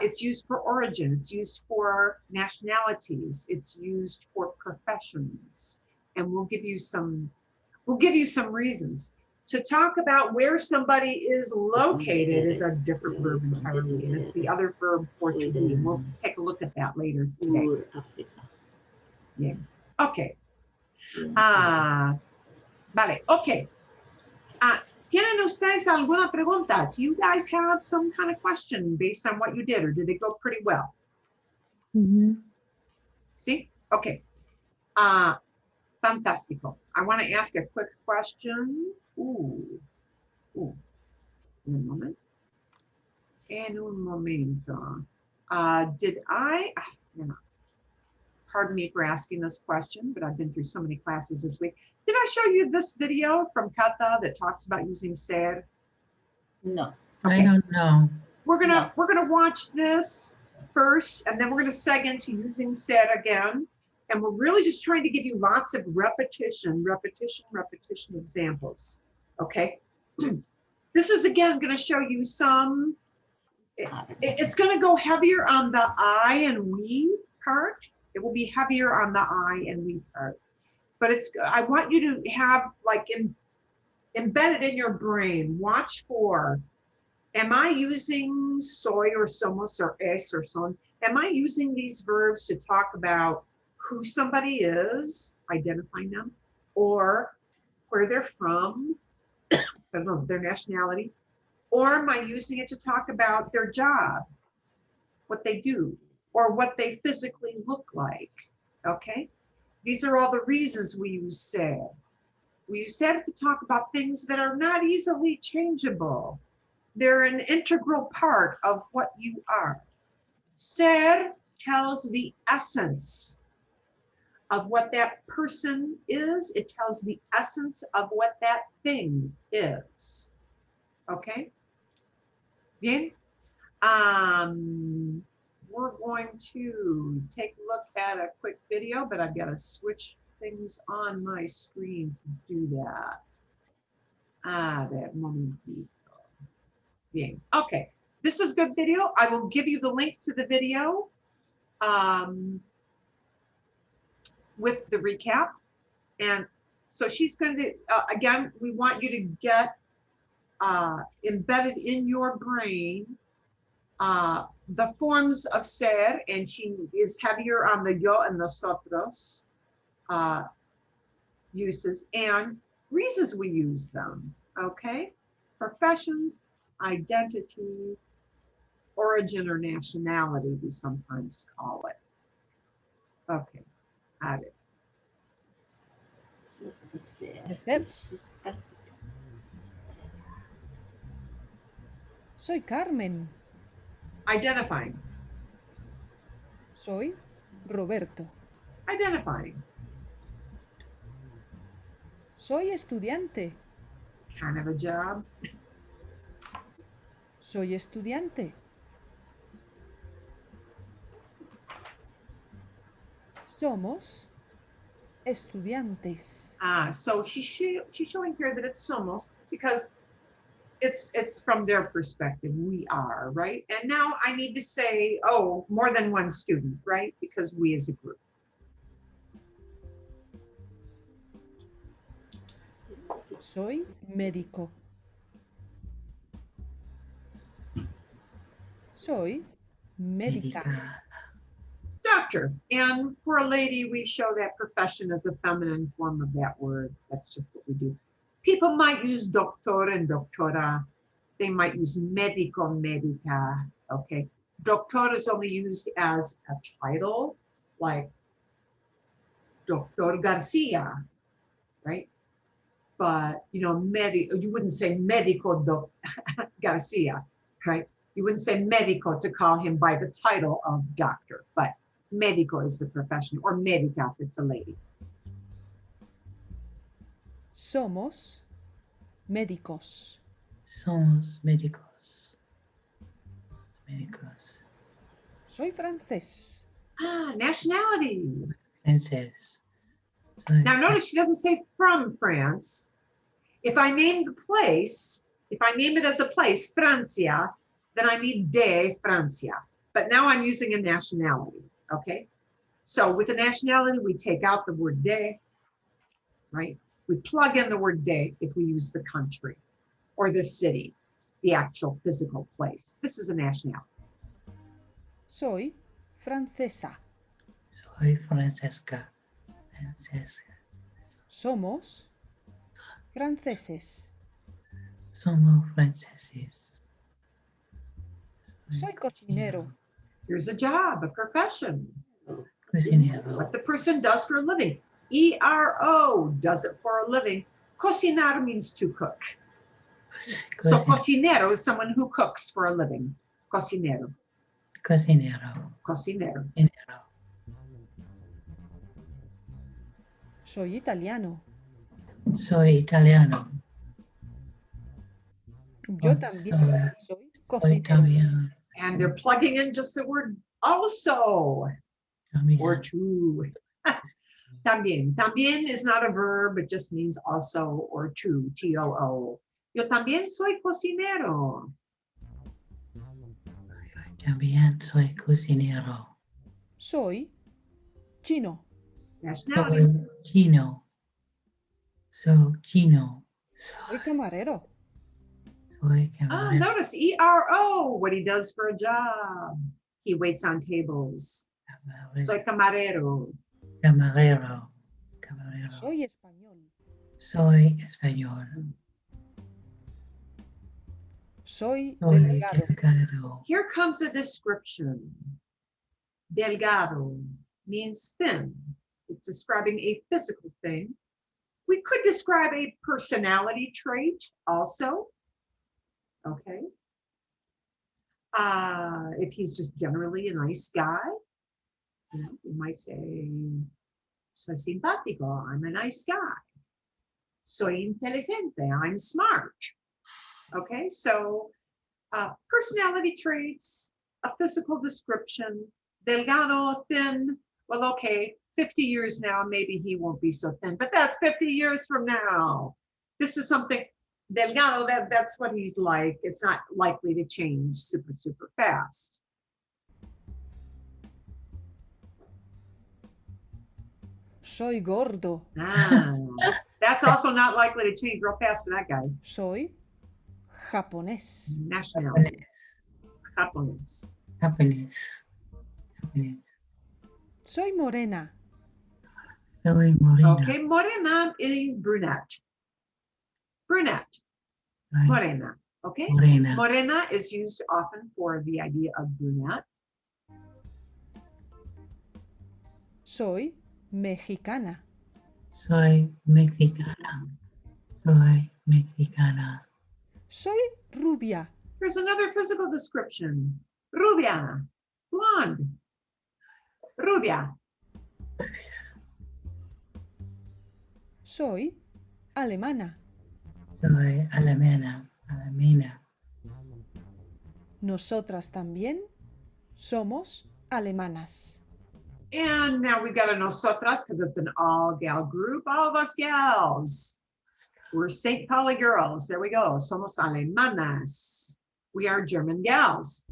It's used for origin, it's used for nationalities, it's used for professions, and we'll give you some reasons. To talk about where somebody is located is a different verb entirely, and it's the other verb for to be. And we'll take a look at that later today. Sur Africa. Yeah. Okay. Vale, okay. ¿Tienen ustedes alguna pregunta? Do you guys have some kind of question based on what you did, or did it go pretty well? See? Okay. Fantastico. I want to ask a quick question. Ooh. Un momento. Pardon me for asking this question, but I've been through so many classes this week. Did I show you this video from Kata that talks about using ser? No. I don't know. We're gonna watch this first, and then we're gonna seg into using ser again. And we're really just trying to give you lots of repetition examples. Okay. This is again gonna show you some. It's gonna go heavier on the I and we part. It will be heavier on the I and we part. But I want you to have like embedded in your brain, watch for, am I using soy or somos or es or son? Am I using these verbs to talk about who somebody is, identifying them, or where they're from, I don't know, their nationality, or am I using it to talk about their job, what they do, or what they physically look like, okay? These are all the reasons we use ser. We use ser to talk about things that are not easily changeable. They're an integral part of what you are. Ser tells the essence of what that person is. It tells the essence of what that thing is. Okay? Bien? We're going to take a look at a quick video, but I've got to switch things on my screen to do that. That momentito. Bien. Okay. This is good video. I will give you the link to the video with the recap. And so she's going to, again, we want you to get embedded in your brain the forms of ser, and she is heavier on the yo and nosotros uses and reasons we use them, okay? Professions, identity, origin or nationality, we sometimes call it. Okay, got it. Just ser. De ser. Soy Carmen. Identifying, Soy Roberto. identifying, Soy estudiante. kind of a job, Soy estudiante. Somos estudiantes. so she's showing here that it's somos because it's from their perspective, we are, right? And now I need to say, oh, more than one student, right? Because we as a group. Soy médico. Soy médica. Médica. Doctor. And for a lady, we show that profession as a feminine form of that word. That's just what we do. People might use doctor and doctora. They might use médico, médica. Okay. Doctor is only used as a title, like Doctor Garcia, right? But, you know, you wouldn't say médico Garcia, right? You wouldn't say médico to call him by the title of doctor, but médico is the profession, or médica if it's a lady. Somos médicos. Somos médicos. Médicos. Soy francés. Nationality. Francés. Soy Now notice she doesn't say from France. If I name the place, if I name it as a place, Francia, then I need de Francia. But now I'm using a nationality, okay? So with a nationality, we take out the word de, right? We plug in the word de if we use the country or the city, the actual physical place. This is a nationality. Soy francesa. Soy Francesca. Francesca. Somos franceses. Somos franceses. Soy cocinero. Here's a job, a profession, Cocinero. what the person does for a living. ERO does it for a living. Cocinar means to cook. So cocinero is someone who cooks for a living. Cocinero, Cocinero. cocinero. Cocinero. Soy italiano. Soy italiano. Yo Oh, también soy Soy cocinero. también. And they're plugging in just the word also or También. to. También. También is not a verb, it just means also or to, T-O-O. Yo también soy cocinero. También soy cocinero. Soy chino. Nationality. Soy chino. Soy chino. Soy camarero. Soy Ah, camarero. notice ERO, what he does for a job. He waits on tables. Soy camarero. Camarero. Camarero. Soy español. Soy español. Soy Soy delgado. delgado. Here comes a description. Delgado means thin. It's describing a physical thing. We could describe a personality trait also. Okay. If he's just generally a nice guy, you know, you might say, soy simpático, I'm a nice guy. Soy inteligente, I'm smart. Okay, so personality traits, a physical description, delgado, thin, well, okay, 50 years now, maybe he won't be so thin, but that's 50 years from now. This is something, delgado, that's what he's like. It's not likely to change super, super fast. Soy gordo. That's also not likely to change real fast for that guy. Soy japonés. Nationality, Japanese. Japonés. Japonés. Soy morena. Soy morena. Okay, morena is brunette. Brunette, Soy morena, okay? morena. Morena is used often for the idea of brunette. Soy mexicana. Soy mexicana. Soy mexicana. Soy rubia. Here's another physical description. Rubia, blonde. Rubia, Soy alemana. Soy alemana. Alemana. Nosotras también somos alemanas. and now we've got a nosotras because it's an all-gal group, all of us gals. We're St. Pauli girls, there we go. Somos alemanas. We are German gals.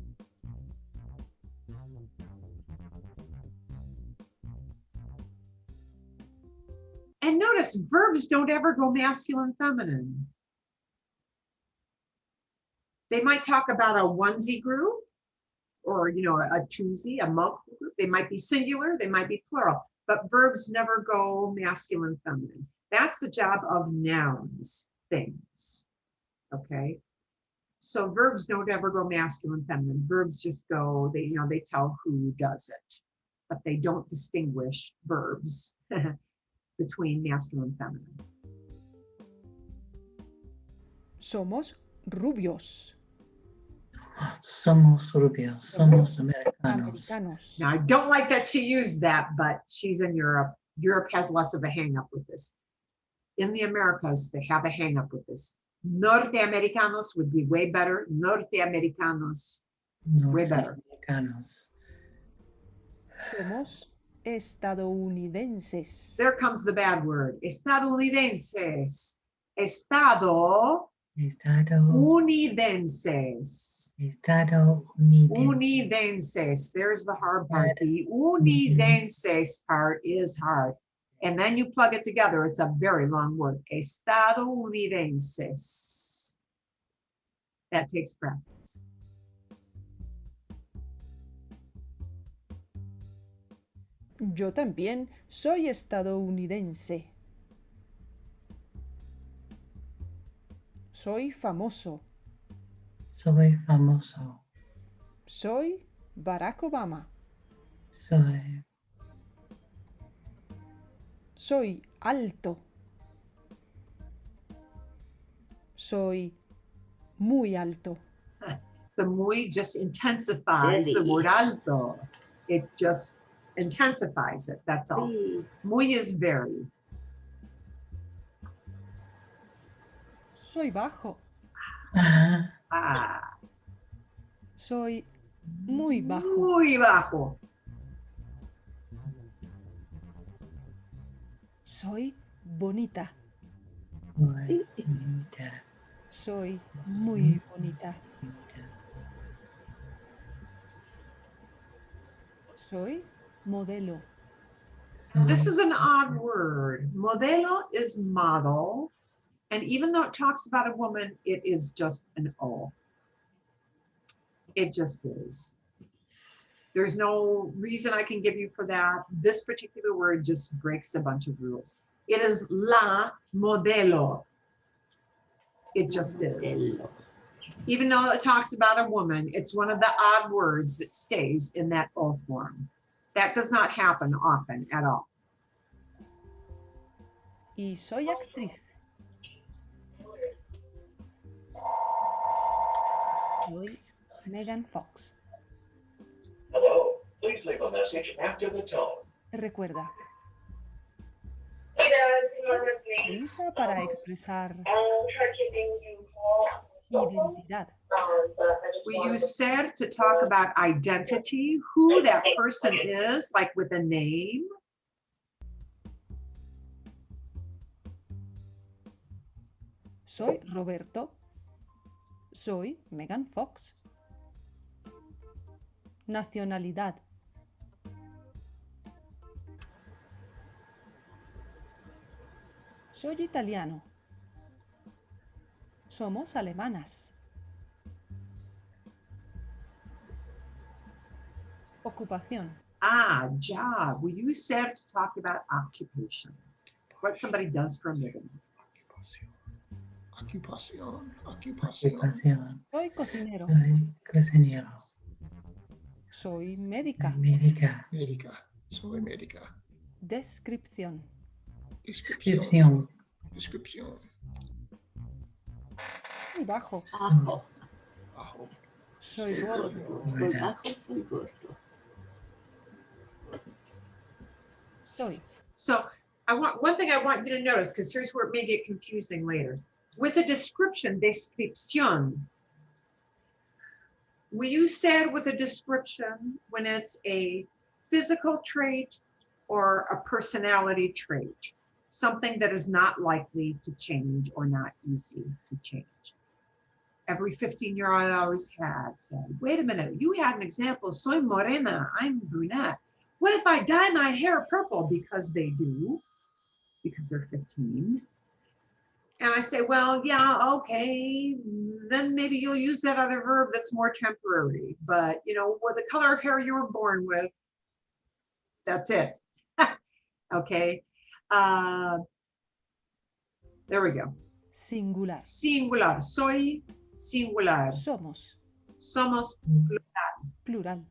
And notice verbs don't ever go masculine, feminine. They might talk about a onesie group or, you know, a twosie, a multiple group. They might be singular, they might be plural, but verbs never go masculine, feminine. That's the job of nouns, things, okay? So verbs don't ever go masculine, feminine. Verbs just go, they, you know, they tell who does it, but they don't distinguish verbs between masculine and feminine. Somos rubios. Somos rubios. Somos americanos. Americanos. Now, I don't like that she used that, but she's in Europe. Europe has less of a hang up with this. In the Americas, they have a hang up with this. Norteamericanos would be way better. Norteamericanos, way better. Norteamericanos. Somos estadounidenses. There comes the bad word. Estadounidenses. Estado unidenses. Unidenses. There's the hard part. The unidenses part is hard. And then you plug it together. It's a very long word. Estadounidenses. That takes practice. Yo también soy estadounidense. Soy famoso. Soy famoso. Soy Barack Obama. Soy alto. Soy muy alto. The muy just intensifies the word alto. It just intensifies it. That's all. Muy is very. Soy bajo. Ah, Soy muy bajo. muy bajo. Soy bonita. Soy muy bonita. Soy modelo. This is an odd word. Modelo is model. And even though it talks about a woman, it is just an O. It just is. There's no reason I can give you for that. This particular word just breaks a bunch of rules. It is la modelo. It just is. Even though it talks about a woman, it's one of the odd words that stays in that O form. That does not happen often at all. Y soy actriz. Soy Megan Fox. Hello, please leave a message after the tone. Recuerda, Hey Dad, se usa para expresar I'll try keeping you calm. identidad. But I just We wanted use ser to talk about identity, who that person is, like with a name. Soy Roberto. Soy Megan Fox. Nacionalidad. Soy italiano. Somos alemanas. Ocupación. Ah, job. We use ser to talk about occupation, what somebody does for a living. Ocupación. Ocupación. Soy cocinero. Soy cocinero. Soy médica. Médica. Médica. Soy médica. Descripción. Descripción. Descripción. Soy bajo. Bajo. Bajo. Soy gordo. Soy bajo, soy gordo. Soy. So one thing I want you to notice, because here's where it may get confusing later. With a description, descripción, we use ser with a description when it's a physical trait or a personality trait, something that is not likely to change or not easy to change. Every 15-year-old I always had said, wait a minute, you had an example, soy morena, I'm brunette. What if I dye my hair purple? Because they do. because they're 15. And I say, well, yeah, okay, then maybe you'll use that other verb that's more temporary. But, you know, with the color of hair you were born with, that's it. Okay. There we go. Singular. Singular. Soy singular. Somos. Somos. Plural.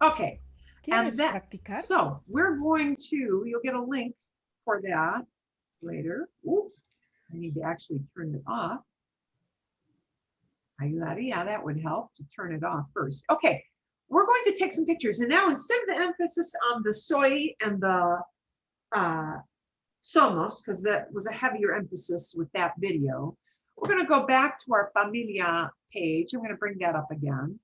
Okay. ¿Quieres that- practicar? So we're going to, you'll get a link for that later. Ooh, I need to actually turn it off. Yeah, that would help to turn it off first. Okay, we're going to take some pictures. And now instead of the emphasis on the soy and the somos, because that was a heavier emphasis with that video, we're going to go back to our familia page. I'm going to bring that up again.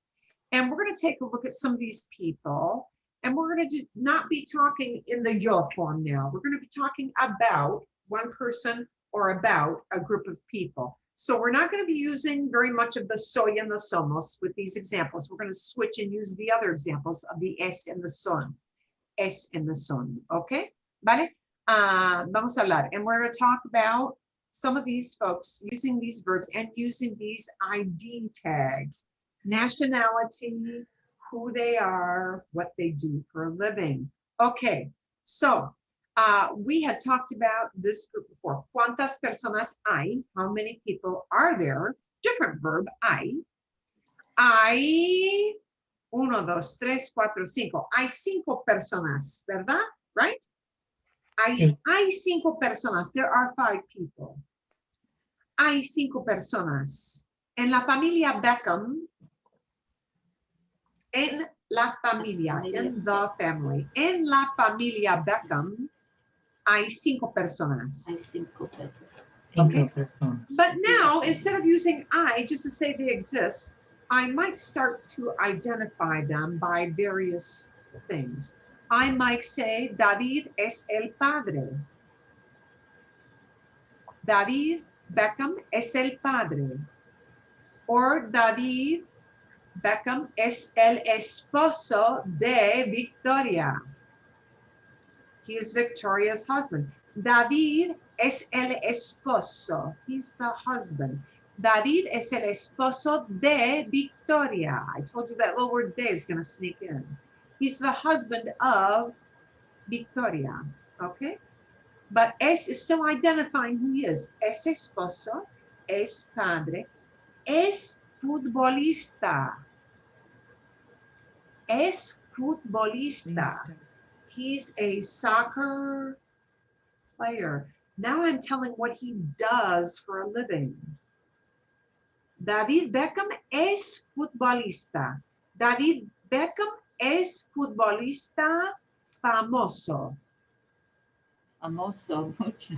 And we're going to take a look at some of these people. And we're going to just not be talking in the yo form now. We're going to be talking about one person or about a group of people. So we're not going to be using very much of the soy and the somos with these examples. We're going to switch and use the other examples of the es and the son. Es and the son. Okay? Vale? Vamos a hablar. And we're going to talk about some of these folks using these verbs and using these ID tags. Nationality, who they are, what they do for a living. Okay, so we had talked about this group before. ¿Cuántas personas hay? How many people are there? Different verb, hay. Hay 1, 2, 3, 4, 5. Hay 5 personas, ¿verdad? Right? Hay 5 personas. There are 5 people. Hay 5 personas. En la familia Beckham, en la familia, in the family. En la familia Beckham, hay 5 personas. Hay 5 personas. Okay. Personas. But now, instead of using I, just to say they exist, I might start to identify them by various things. I might say, David es el padre. David Beckham es el padre. Or David Beckham es el esposo de Victoria. He is Victoria's husband. David es el esposo. He's the husband. David es el esposo de Victoria. I told you that little word de is going to sneak in. He's the husband of Victoria. Okay? But es is still identifying who he is. Es esposo, es padre, es futbolista. Es futbolista. He's a soccer player. Now I'm telling what he does for a living. David Beckham es futbolista. David Beckham es futbolista famoso. Famoso, mucho.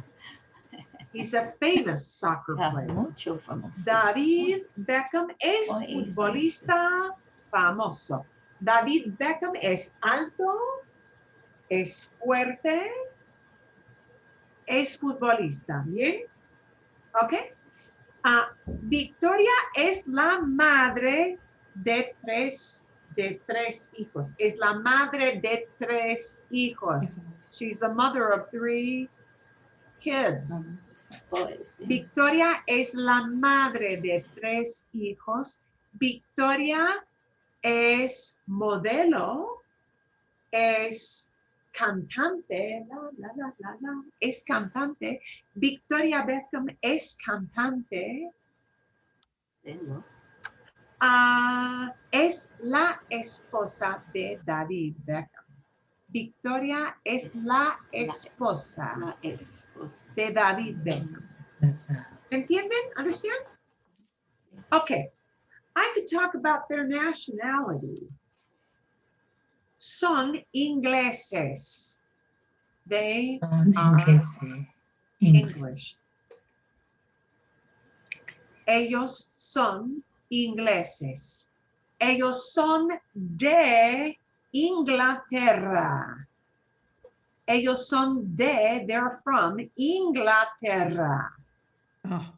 He's a famous soccer player. Mucho famoso. David Beckham es futbolista famoso. David Beckham es alto, es fuerte, es futbolista. ¿Bien? ¿Ok? Victoria es la madre de tres hijos. Es la madre de 3 hijos. She's the mother of 3 kids. Victoria es la madre de 3 hijos. Victoria es modelo, es cantante, es cantante. Victoria Beckham es cantante. Es la esposa de David Beckham. Victoria es la esposa de David Beckham. ¿Entienden? Understand? Okay. I could talk about their nationality. Son ingleses. They are English. Ellos son ingleses. Ellos son de Inglaterra. Ellos son they're from Inglaterra. Oh,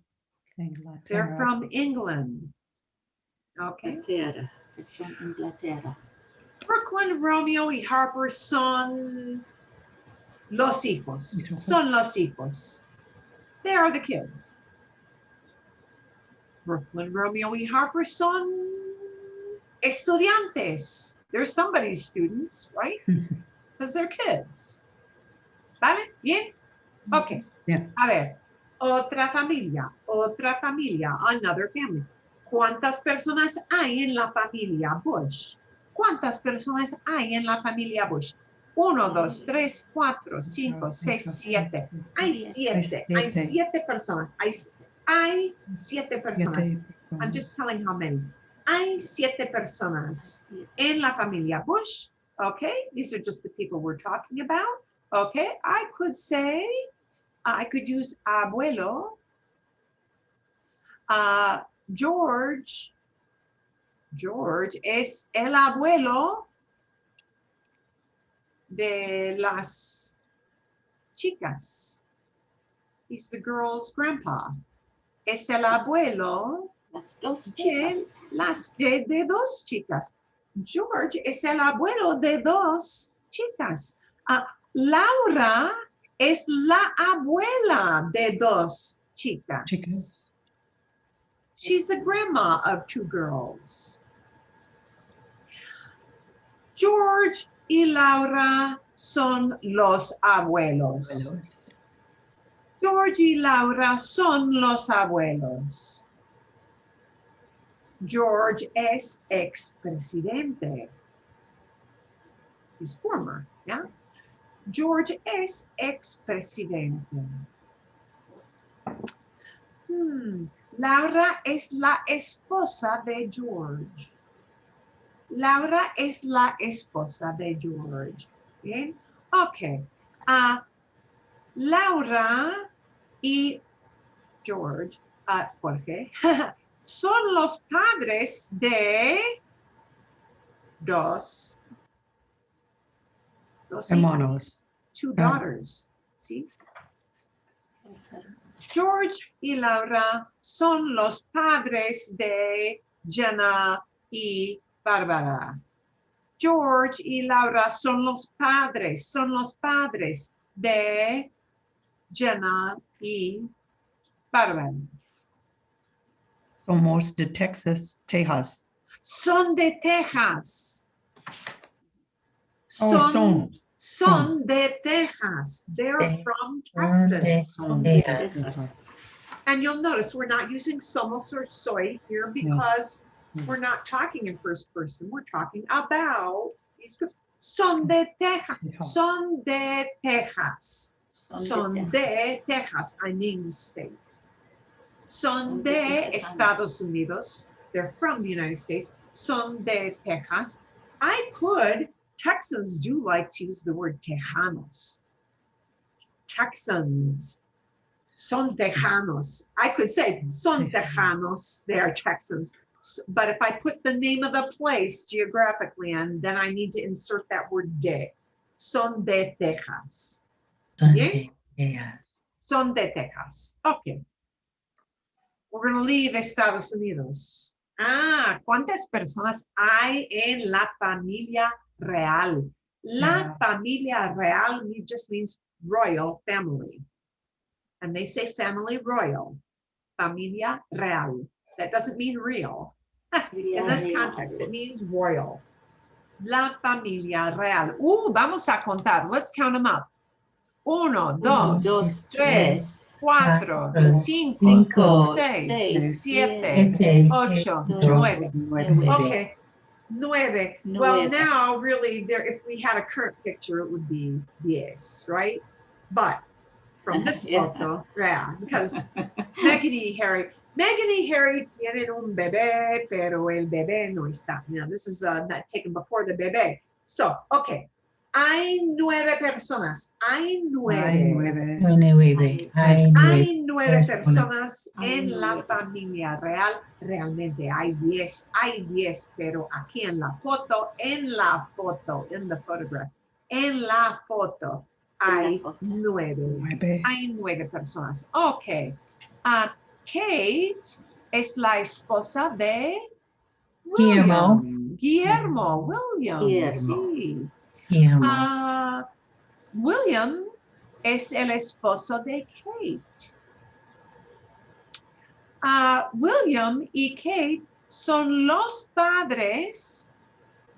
Inglaterra. They're from England. Okay. Inglaterra. Son Inglaterra. Brooklyn, Romeo y Harper son Los hijos. Son los hijos. They are the kids. Brooklyn, Romeo y Harper son estudiantes. They're somebody's students, right? Because they're kids. ¿Vale? ¿Bien? Ok. Yeah. A ver. Otra familia. Another family. ¿Cuántas personas hay en la familia Bush? ¿Cuántas personas hay en la familia Bush? 1, 2, 3, 4, 5, 6, 7. Hay 7. Hay 7 personas. Hay 7 personas. I'm just telling how many. Hay 7 personas en la familia Bush. Okay, these are just the people we're talking about. Okay, I could say, I could use abuelo. George es el abuelo de las chicas. He's the girl's grandpa. Es el abuelo Las dos de chicas. de dos chicas. George es el abuelo de dos chicas. Laura es la abuela de dos chicas. She's the grandma of 2 girls. George y Laura son los abuelos. George y Laura son los abuelos. George es expresidente. He's former, yeah? George es expresidente. Laura es la esposa de George. Laura es la esposa de George. Bien, ok. Laura y George, Jorge, son los padres de dos Hermanos. 2 daughters. ¿Sí? George y Laura son los padres de Jenna y Bárbara. George y Laura son los padres de Jenna y Bárbara. Somos de Texas, Tejas. Son de Texas. Oh, Son de Texas. They're from Texas. And you'll notice we're not using somos or soy here because we're not talking in first person. We're talking about these groups. Son de Texas. Son de Texas. Son de Texas. I named the state. Son de Estados Unidos. They're from the United States. Son de Texas. Texans do like to use the word Tejanos. Texans. Son Tejanos. I could say son Tejanos, they are Texans. But if I put the name of the place geographically in, then I need to insert that word de. Son de Texas. Son de Texas. Okay. We're going to leave Estados Unidos. ¿Cuántas personas hay en la familia real? La familia real just means royal family. And they say family royal. Familia real. That doesn't mean real. In this context, it means royal. La familia real. Vamos a contar. Let's count them up. 1, 2, 3, 4, 5, 6, 7, 8, 9. Okay, 9. Well, now really, if we had a current picture, it would be 10, right? But from this photo, because Megan y Harry tienen un bebé, pero el bebé no está. Now, this is not taken before the bebé. So, okay. Hay 9 personas. Hay 9 personas en la familia real. Realmente hay 10. Hay 10, pero aquí en la foto, in the photograph, en la foto, hay 9. Hay 9 personas. Ok. Kate es la esposa de Guillermo. William. Sí. William es el esposo de Kate. William y Kate son los padres.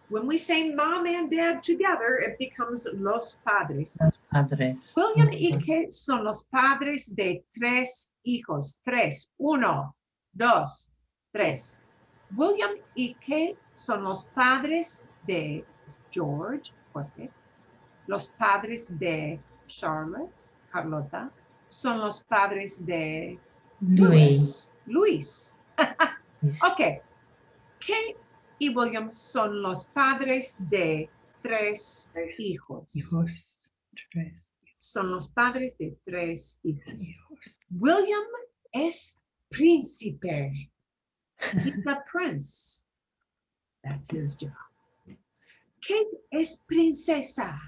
When we say mom and dad together, it becomes los padres. Los padres. William y Kate son los padres de 3 hijos. 3. 1, 2, 3. William y Kate son los padres de George, Jorge. Los padres de Charlotte, Carlota. Son los padres de Luis. Luis. Ok. Kate y William son los padres de 3 hijos. Hijos. 3 Son los padres de 3 hijos. hijos. William es príncipe. He's a prince. That's his job. Kate es princesa.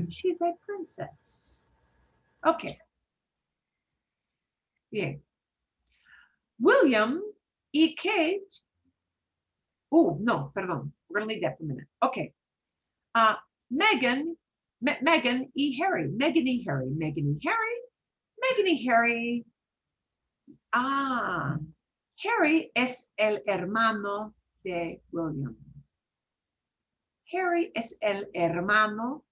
She's a princess. Okay. Bien. William y Kate. Oh, no, perdón. We're going to leave that for a minute. Okay. Megan y Harry. Megan y Harry. Megan y Harry. Megan y Harry. Harry es el hermano de William. Harry es el hermano,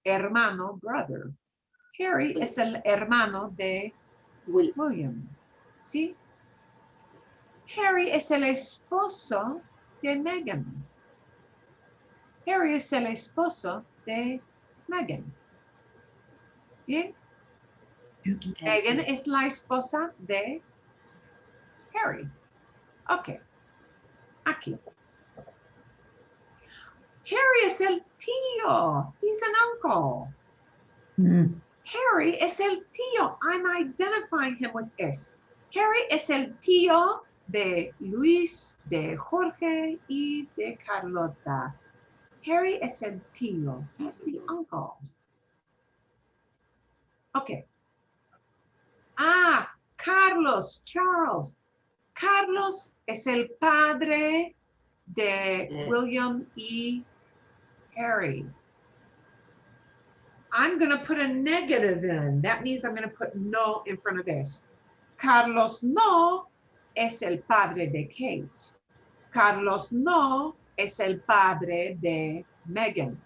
brother. Harry es el hermano de William. ¿Sí? Harry es el esposo de Megan. Harry es el esposo de Megan. ¿Bien? Megan es la esposa de Harry. Ok. Aquí. Harry es el tío. He's an uncle. Harry es el tío. I'm identifying him with S. Harry es el tío de Luis, de Jorge y de Carlota. Harry es el tío. He's the uncle. Okay. Carlos, Charles. Carlos es el padre de William y Harry. I'm going to put a negative in. That means I'm going to put no in front of this. Carlos no es el padre de Kate. Carlos no es el padre de Megan.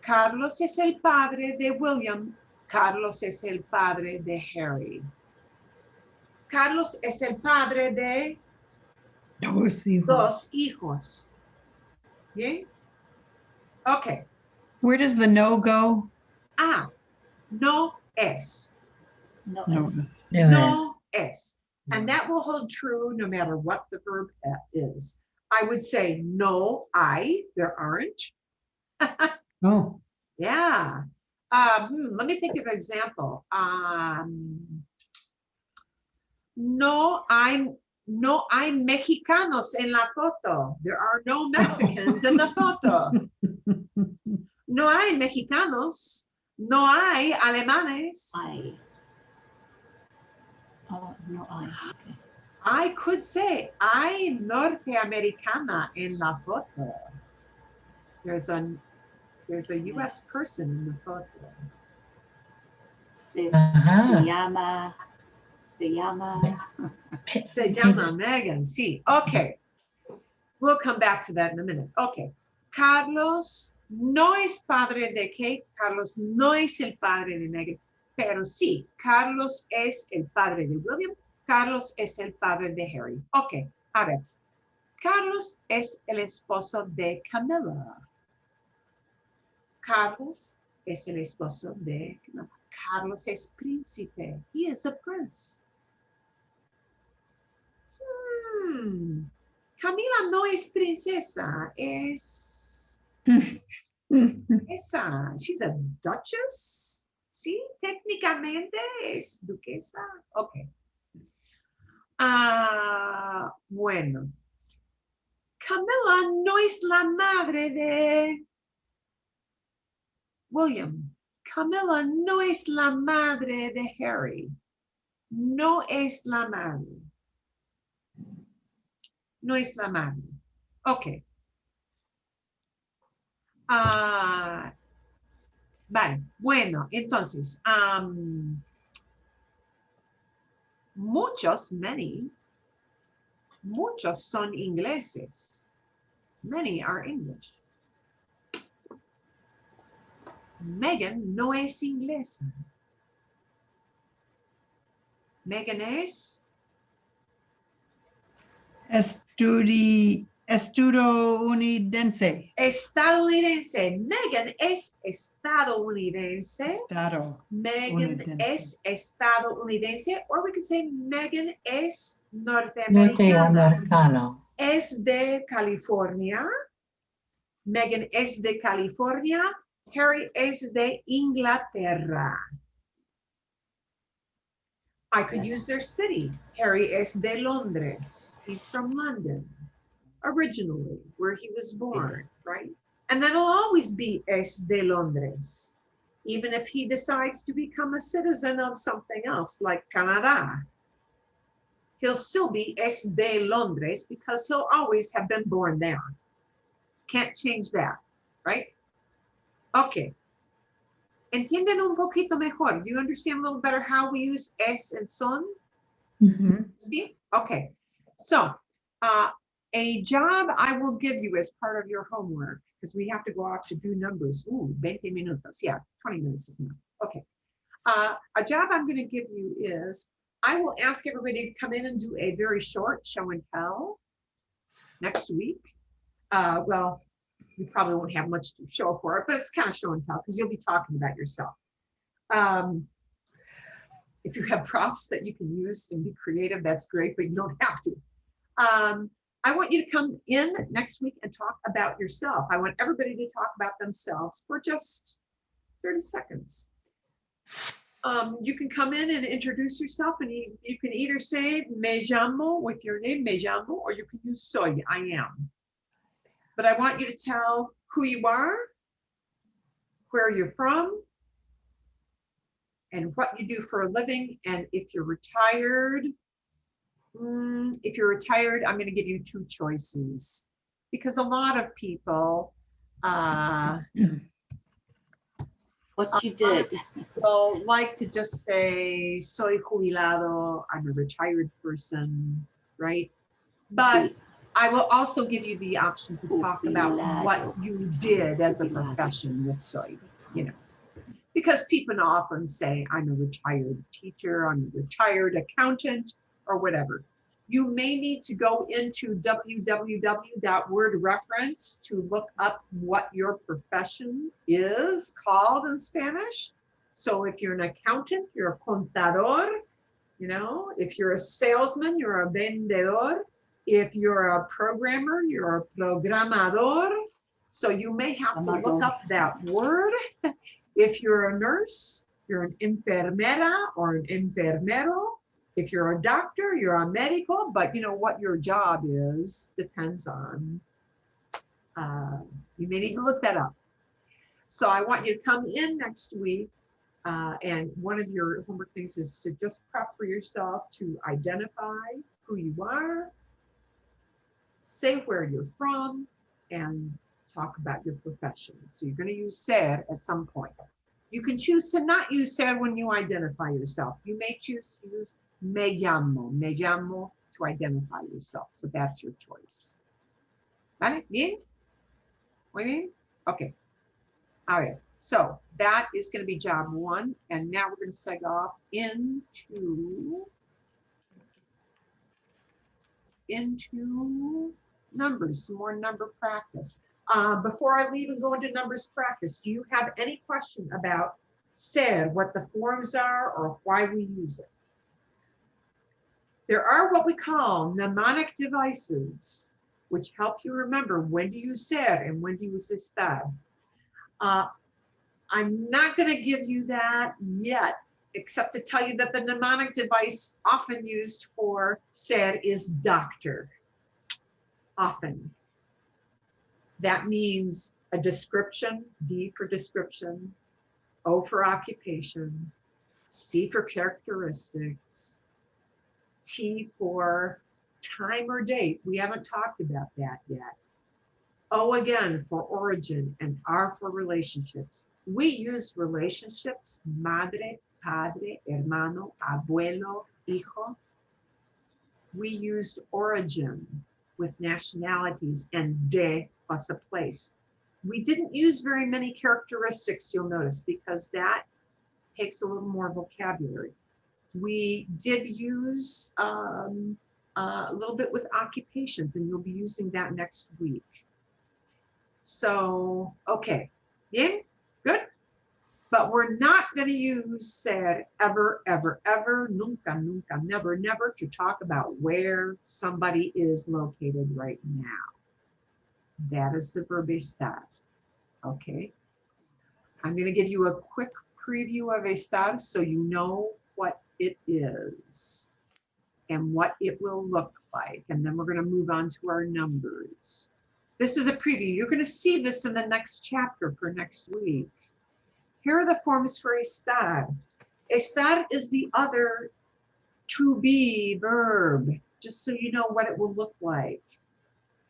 Carlos es el padre de William. Carlos es el padre de Harry. Carlos es el padre de 2 hijos. ¿Bien? Ok. Where does the no go? No es. No, No. es. No es. And that will hold true no matter what the verb is. I would say no, there aren't. Oh, Yeah. Let me think of an example. No hay mexicanos en la foto. There are no Mexicans in the photo. No hay mexicanos. No hay alemanes. No hay. Okay. I could say hay norteamericana en la foto. There's a U.S. person in the photo. Se Ajá. llama. Se llama Megan, sí. Okay. We'll come back to that in a minute. Okay. Carlos no es padre de Kate. Carlos no es el padre de Megan. Pero sí, Carlos es el padre de William. Carlos es el padre de Harry. Okay. A ver. Carlos es el esposo de Camila. Carlos es el esposo de Camila. Carlos es príncipe. He is a prince. Camila no es princesa, es esa. She's a duchess. Sí, técnicamente es duquesa. Ok. Bueno. Camila no es la madre de William. Camila no es la madre de Harry. No es la madre. No es la madre. Ok. Vale, bueno, entonces, muchos son ingleses. Many are English. Megan no es inglesa. Megan es Estadounidense. estadounidense. Megan es estadounidense. Megan es estadounidense. Or we could say Megan es norteamericana. Norteamericano. Es de California. Megan es de California. Harry es de Inglaterra. I could use their city. Harry es de Londres. He's from London, originally, where he was born, right? And then it'll always be es de Londres, even if he decides to become a citizen of something else, like Canada. He'll still be es de Londres because he'll always have been born there. Can't change that, right? Okay. Entienden un poquito mejor. Do you understand a little better how we use es and son? See? Okay. So, a job I will give you as part of your homework, because we have to go off to do numbers. Ooh, 20 minutos. Yeah, 20 minutes is enough. Okay. A job I'm going to give you is, I will ask everybody to come in and do a very short show and tell next week. Well, you probably won't have much to show for it, but it's kind of show and tell because you'll be talking about yourself. If you have props that you can use and be creative, that's great, but you don't have to. I want you to come in next week and talk about yourself. I want everybody to talk about themselves for just 30 seconds. You can come in and introduce yourself, and you can either say me llamo with your name, me llamo, or you can use soy, I am. But I want you to tell who you are, where you're from, and what you do for a living. And if you're retired, I'm going to give you two choices, because a lot of people What you did. will like to just say soy jubilado, I'm a retired person, right? But I will also give you the option to talk about what you did as a profession with soy, you know, because people often say I'm a retired teacher, I'm a retired accountant, or whatever. You may need to go into www.wordreference to look up what your profession is called in Spanish. So if you're an accountant, you're a contador, you know, if you're a salesman, you're a vendedor. If you're a programmer, you're a programador. So you may have to look up that word. If you're a nurse, you're an enfermera or an enfermero. If you're a doctor, you're a médico, but you know what your job is depends on, you may need to look that up. So I want you to come in next week, and one of your homework things is to just prep for yourself to identify who you are, say where you're from, and talk about your profession. So you're going to use ser at some point. You can choose to not use ser when you identify yourself. You may choose to use me llamo to identify yourself. So that's your choice. ¿Vale? Bien? Muy bien? Okay. All right. So that is going to be job one. And now we're going to seg off into numbers, some more number practice. Before I leave and go into numbers practice, do you have any question about ser, what the forms are, or why we use it? There are what we call mnemonic devices, which help you remember when to use ser and when to use estar. I'm not going to give you that yet, except to tell you that the mnemonic device often used for ser is doctor. Often. That means a description, D for description, O for occupation, C for characteristics, T for time or date. We haven't talked about that yet. O again for origin, and R for relationships. We used relationships, madre, padre, hermano, abuelo, hijo. We used origin with nationalities and de plus a place. We didn't use very many characteristics, you'll notice, because that takes a little more vocabulary. We did use a little bit with occupations, and you'll be using that next week. So, okay, yeah, good. But we're not going to use ser ever, ever, ever, nunca, nunca, never, never to talk about where somebody is located right now. That is the verb estar. Okay. I'm going to give you a quick preview of estar so you know what it is and what it will look like. And then we're going to move on to our numbers. This is a preview. You're going to see this in the next chapter for next week. Here are the forms for estar. Estar is the other to be verb, just so you know what it will look like.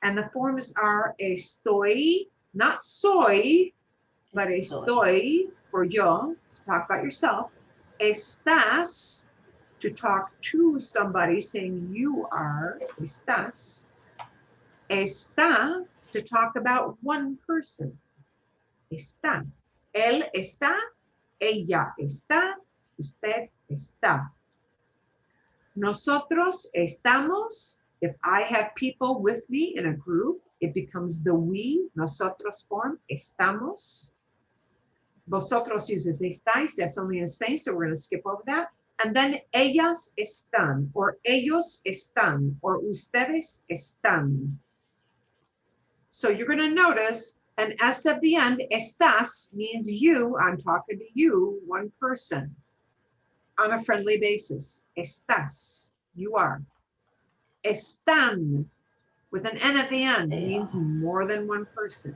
And the forms are estoy, not soy, but estoy for yo, to talk about yourself. Estás, to talk to somebody, saying you are, estás. Está, to talk about one person. Está. Él está, ella está, usted está. Nosotros estamos. If I have people with me in a group, it becomes the we, nosotros form, estamos. Vosotros uses estáis, that's only in Spain, so we're going to skip over that. And then ellas están, or ellos están, or ustedes están. So you're going to notice an S at the end. Estás means you. I'm talking to you, one person, on a friendly basis. Estás, you are. Están, with an N at the end, means more than one person.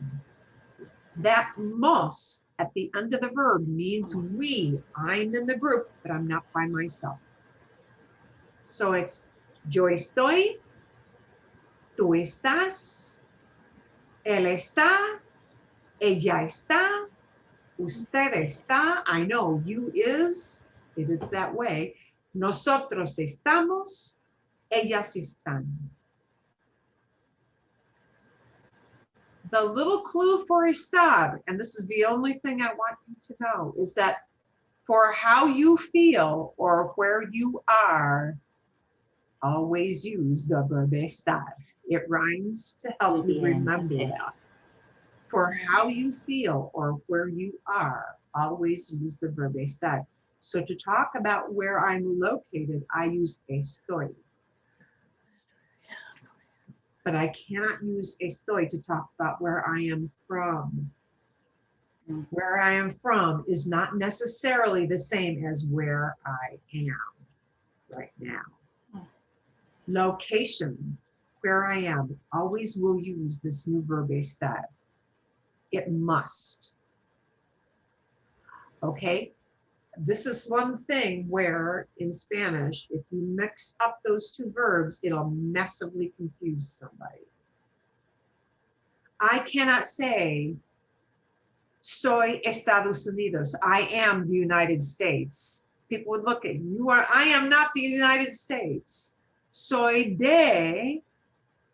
That mos at the end of the verb means we. I'm in the group, but I'm not by myself. So it's yo estoy, tú estás, él está, ella está, usted está. I know you is, if it's that way. Nosotros estamos, ellas están. The little clue for estar, and this is the only thing I want you to know, is that for how you feel or where you are, always use the verb estar. It rhymes to help you remember that. For how you feel or where you are, always use the verb estar. So to talk about where I'm located, I use estoy. But I cannot use estoy to talk about where I am from. Where I am from is not necessarily the same as where I am right now. Location, where I am, always will use this new verb estar. It must. Okay? This is one thing where in Spanish, if you mix up those two verbs, it'll massively confuse somebody. I cannot say, soy Estados Unidos. I am the United States. People would look at you. I am not the United States. Soy de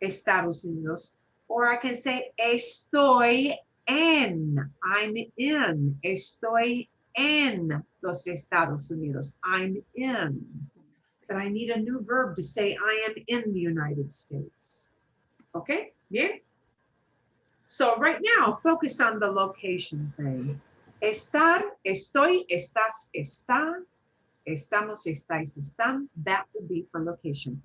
Estados Unidos. Or I can say, estoy en. I'm in. Estoy en los Estados Unidos. I'm in. But I need a new verb to say I am in the United States. Okay? Yeah? So right now, focus on the location thing. Estar, estoy, estás, está, estamos, estáis, están. That would be for location.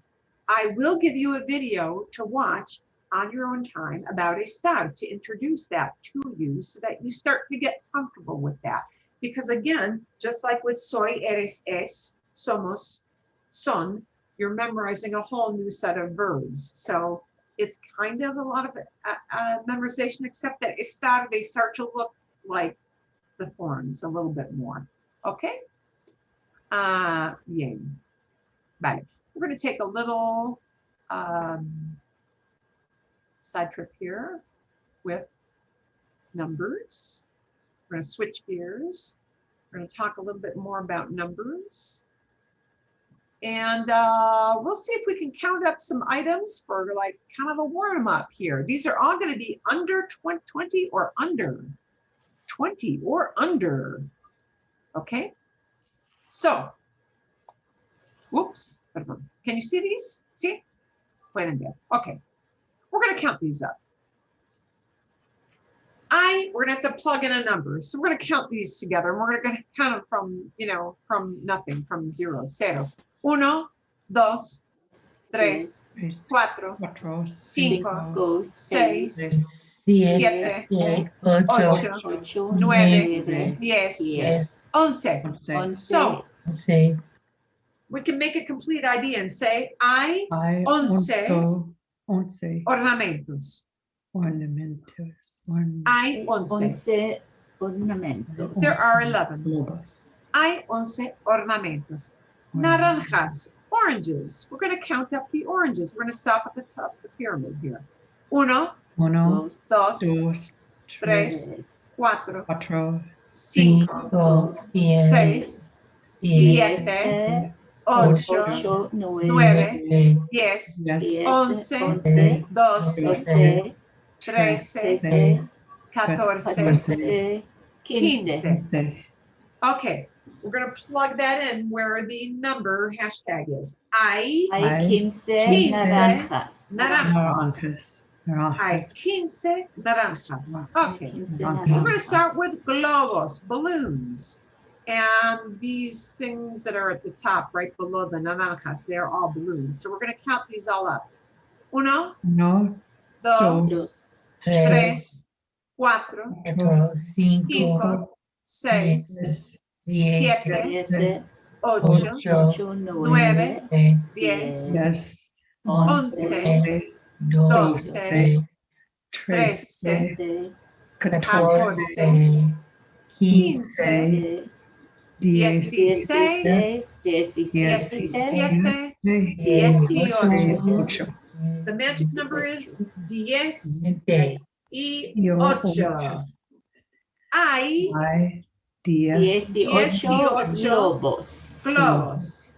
I will give you a video to watch on your own time about estar to introduce that to you so that you start to get comfortable with that. Because again, just like with soy, eres, es, somos, son, you're memorizing a whole new set of verbs. So it's kind of a lot of memorization, except that estar, they start to look like the forms a little bit more. Okay? Bien. Vale. We're going to take a little side trip here. with numbers. We're going to switch gears. We're going to talk a little bit more about numbers. And we'll see if we can count up some items for like kind of a warm up here. These are all going to be under 20 or under. 20 or under. Okay. So, whoops. Can you see these? See? Pueden ver. Okay. We're going to count these up. We're going to have to plug in a number. So we're going to count these together. And we're going to count them from, you know, from nothing, from zero. Cero. 1, 2, 3, 4, 4, 5, 6, 7, 7, 8, 8, 8, 9, 9, 10, 10, 11. So 11, we can make a complete idea and say, hay Hay 11 11 ornamentos. ornamentos. Hay 11. 11 ornamentos. There are 11. Globos. Hay 11 ornamentos. Naranjas, oranges. We're going to count up the oranges. We're going to stop at the top of the pyramid here. 1, 1, 2, 2, 3, 3, 4, 4, 5, 5, 6, 7, 7, 8, 8, 9, 9, 10, 10, 11, 12, 12, 13, 13, 14, 15. 15. Okay, we're going to plug that in where the number hashtag is. Hay Hay 15 15 naranjas. naranjas. Hay 15 naranjas. Okay, we're going to start with globos, balloons. And these things that are at the top, right below the naranjas, they're all balloons. So we're going to count these all up. 1, 1, 2, 3, 3, 4, 4, 5, 5, 6, 7, 7, 8, 8, 9, 10, 10, 11, 12, 13, 13, 14, 15, 16, 17, 18. The magic number is 10 20, y 8. Hay 18 globos. globos.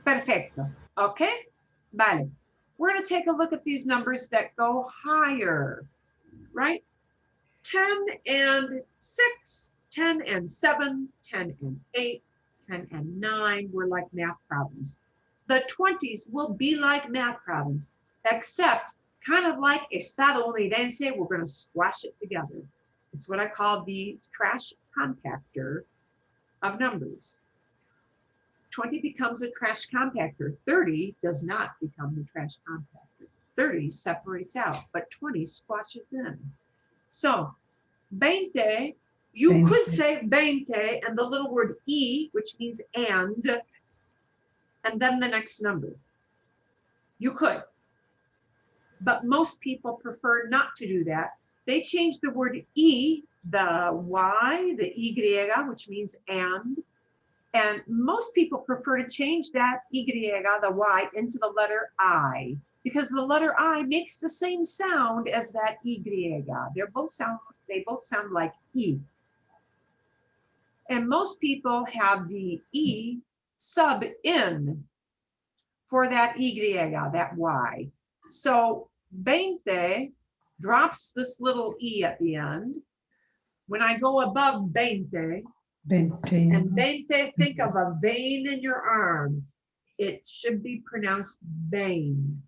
Perfecto. Okay? Vale. We're going to take a look at these numbers that go higher, right? 10 and 6, 10 and 7, 10 and 8, 10 and 9 were like math problems. The 20s will be like math problems, except kind of like estadounidense, we're going to squash it together. It's what I call the trash compactor of numbers. 20 becomes a trash compactor. 30 does not become the trash compactor. 30 separates out, but 20 squashes in. So 20, you could say 20 and the little word e, which means and then the next number. You could. But most people prefer not to do that. They change the word e, the y, the y, which means and most people prefer to change that y, the y, into the letter I, because the letter I makes the same sound as that y. They both sound like e. And most people have the e sub in for that y, that y. So 20 drops this little e at the end. When I go above 20, and 20, think of a vein in your arm. It should be pronounced vein.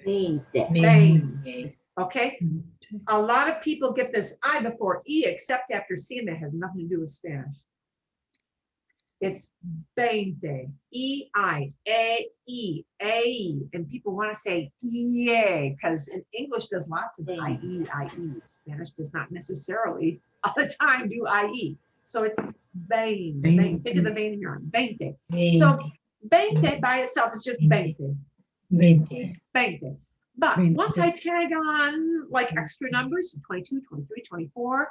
20. Vein. Okay? A lot of people get this I before E, except after seeing that has nothing to do with Spanish. It's 20. E-I, A-E, A-E. And people want to say E-A, because in English does lots of I-E, I-E. Spanish does not necessarily all the time do I-E. So it's vein. Vein. Think of the vein in your arm. 20. So 20 by itself is just 20. 20. 20. But once I tag on like extra numbers, 22, 23, 24,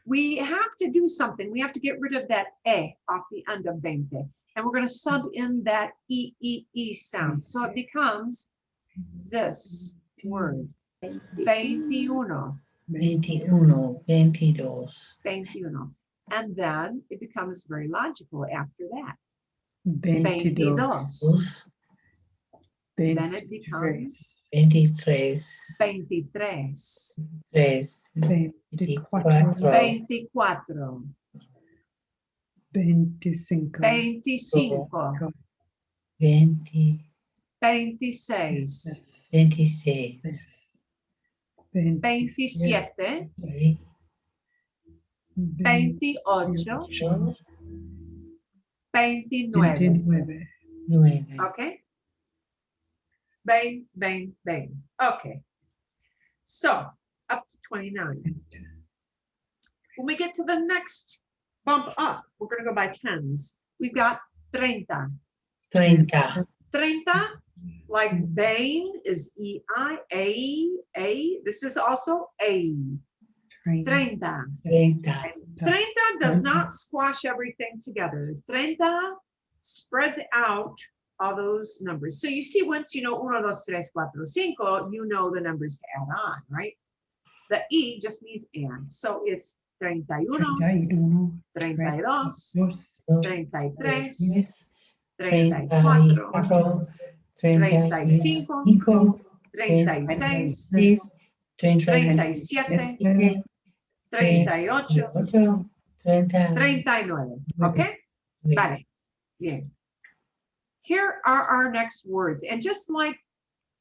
we have to do something. We have to get rid of that E off the end of 20. And we're going to sub in that E sound. So it becomes this word, 21. 21, 22, 21. And then it becomes very logical after that. 22. 22. Then it becomes 23, 23. 3, 24. 24. 25. 25. 20, 26. 26, 27. 28. 29. 29. 9, Okay? Bang, bang, bang. Okay. So up to 29. When we get to the next bump up, we're going to go by tens. We've got 30. 30, 30, like bang is E-I, A. This is also A. 30. 30, 30 does not squash everything together. 30 spreads out all those numbers. So you see, once you know 1, 2, 3, 4, 5, you know the numbers to add on, right? The E just means and. So it's 31, 32, 33, 34, 35, 36, 37, 38, 39. Okay? Vale. Bien. Here are our next words. And just like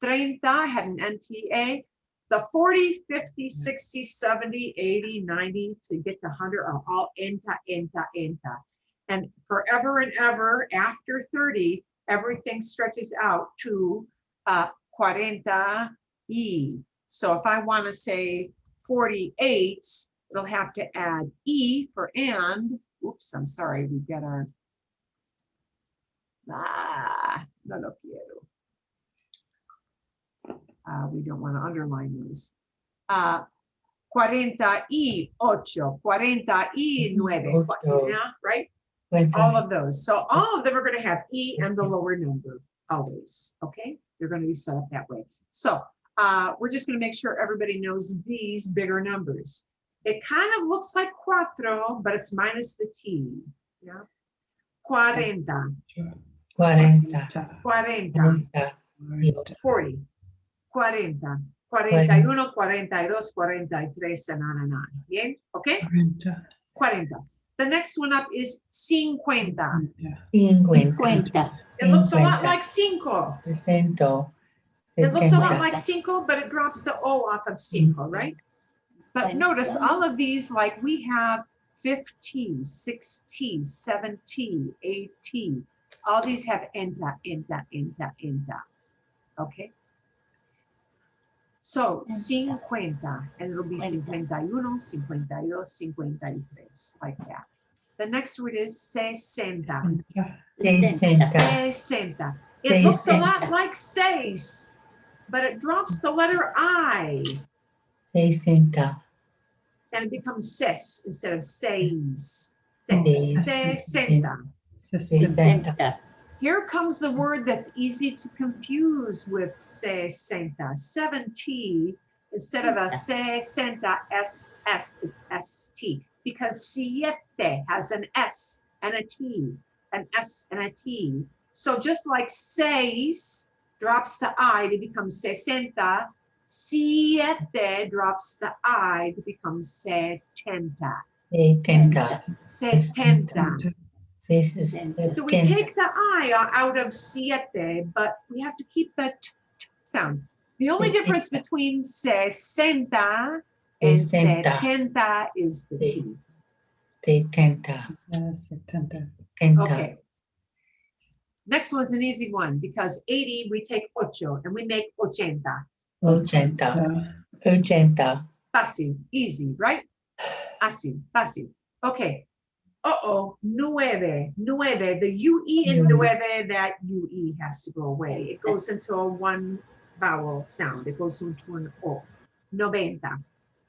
30 had an NTA, the 40, 50, 60, 70, 80, 90 to get to 100 are all enta. And forever and ever after 30, everything stretches out to 40 y. So if I want to say 48, it'll have to add E for and. Oops, I'm sorry, we get our. No lo quiero. We don't want to underline those. 48, 49, right? All of those. So all of them are going to have E and the lower number always. Okay, they're going to be set up that way. So we're just going to make sure everybody knows these bigger numbers. It kind of looks like cuatro, but it's minus the T. Yeah. 40. 40, 40. 40. 40. 41, 42, 43, and on. Bien? Okay? 40. The next one up is 50. 50, It looks a lot like cinco. 60, It looks a lot like cinco, but it drops the O off of cinco, right? But notice all of these, like we have 50, 60, 70, 80. All these have enta. Okay? So 50, and it'll be 51, 52, 53, like that. The next word is 60. 60. It looks a lot like seis, but it drops the letter I. 60, And it becomes ses instead of seis. 60. 60. Here comes the word that's easy to confuse with 60. 7T instead of a 60 SS, it's ST. Because siete has an S and a T, an S and a T. So just like seis drops the I to become 60, siete drops the I to become 70. 70. So we take the I out of siete, but we have to keep the t sound. The only difference between 60 and 70 is the T. 70. Okay. Next one's an easy one because 80, we take ocho and we make 80. 80. Fácil, easy, right? Así, fácil. Okay. Nueve. The UE in nueve, that UE has to go away. It goes into a one vowel sound. It goes into an O. 90.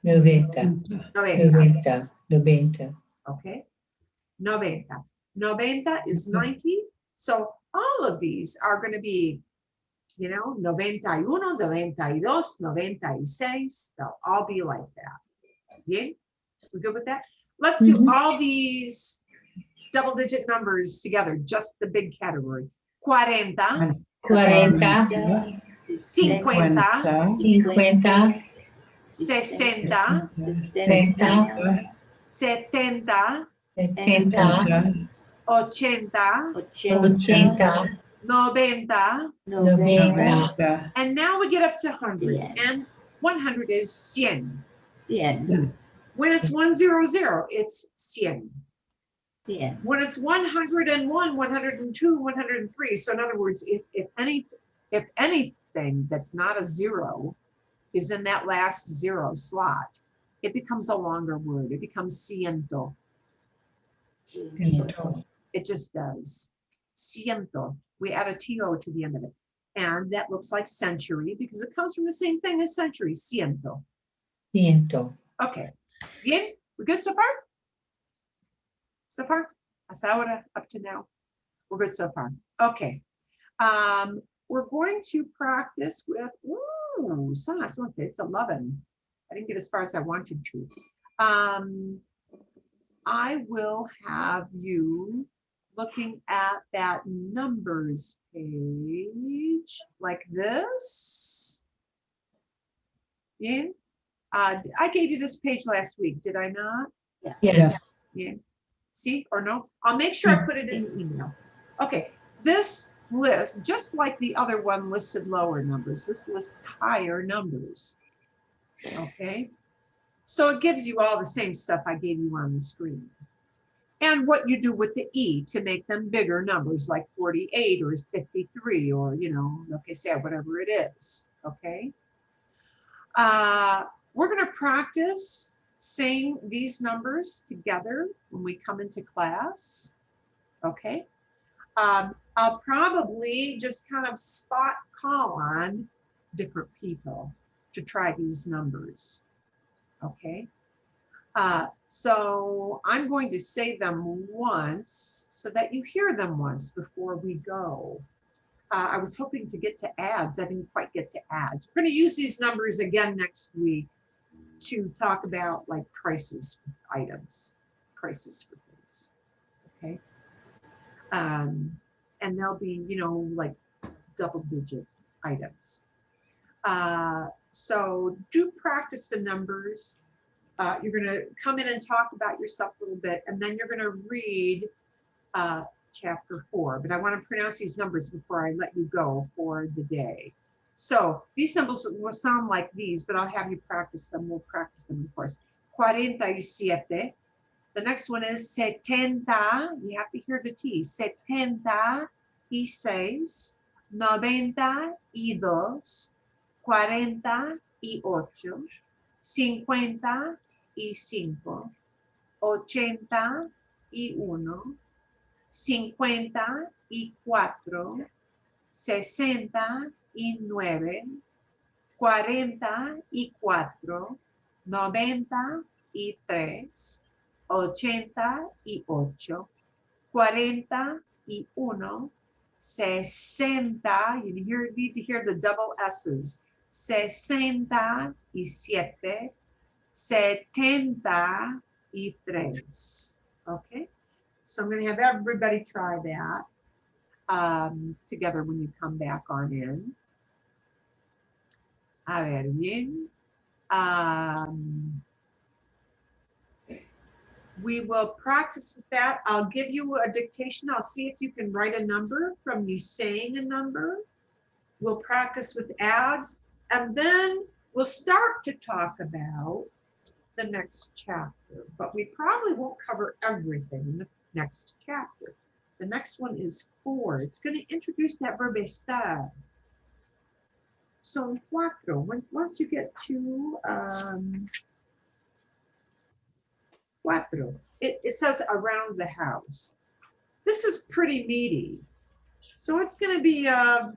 90. Okay. 90. 90 is 90. So all of these are going to be, 91, 92, 96. They'll all be like that. Bien? We good with that? Let's do Mhm. all these double-digit numbers together, just the big category. 40, 40, 50, 50, 60, 60, 70, 70, 80, 80, 90, 90, and now we get up to 100. And 100 is 100. 100. When it's 100, it's 100. 100. When it's 101, 102, 103. So in other words, if anything that's not a zero is in that last zero slot, it becomes a longer word. It becomes ciento. It just does. Ciento. We add a to to the end of it. And that looks like century because it comes from the same thing as century, ciento. 100. Okay. Bien? We good so far? So far? Hasta ahora, up to now. We're good so far. Okay. We're going to practice with, ooh, someone say it's 11. I didn't get as far as I wanted to. I will have you looking at that numbers page like this. Yeah. I gave you this page last week, did I not? Yes. Yeah. See or no? I'll make sure I put it in the email. Okay. This list, just like the other one listed lower numbers, this lists higher numbers. Okay. So it gives you all the same stuff I gave you on the screen. And what you do with the E to make them bigger numbers like 48 or 53 or, you know, like I said, whatever it is. Okay. We're going to practice saying these numbers together when we come into class. Okay. I'll probably just kind of spot call on different people to try these numbers. Okay. So I'm going to say them once so that you hear them once before we go. I was hoping to get to ads. I didn't quite get to ads. We're going to use these numbers again next week to talk about like prices for items, prices for things. Okay. And they'll be, you know, like double-digit items. So do practice the numbers. You're going to come in and talk about yourself a little bit, and then you're going to read chapter 4. But I want to pronounce these numbers before I let you go for the day. So these symbols will sound like these, but I'll have you practice them. We'll practice them, of course. 47. The next one is 70. You have to hear the T. 76, 92, 48, 55, 81, 54, 69, 44, 93, 88, 41, 60. You need to hear the double S's. 67, 73. Okay, so I'm going to have everybody try that together when you come back on in. A ver, bien. We will practice with that. I'll give you a dictation. I'll see if you can write a number from me saying a number. We'll practice with ads, and then we'll start to talk about the next chapter, but we probably won't cover everything in the next chapter. The next one is 4. It's going to introduce that verb estar. So in 4, once you get to 4, it says around the house. This is pretty meaty. So it's going to be a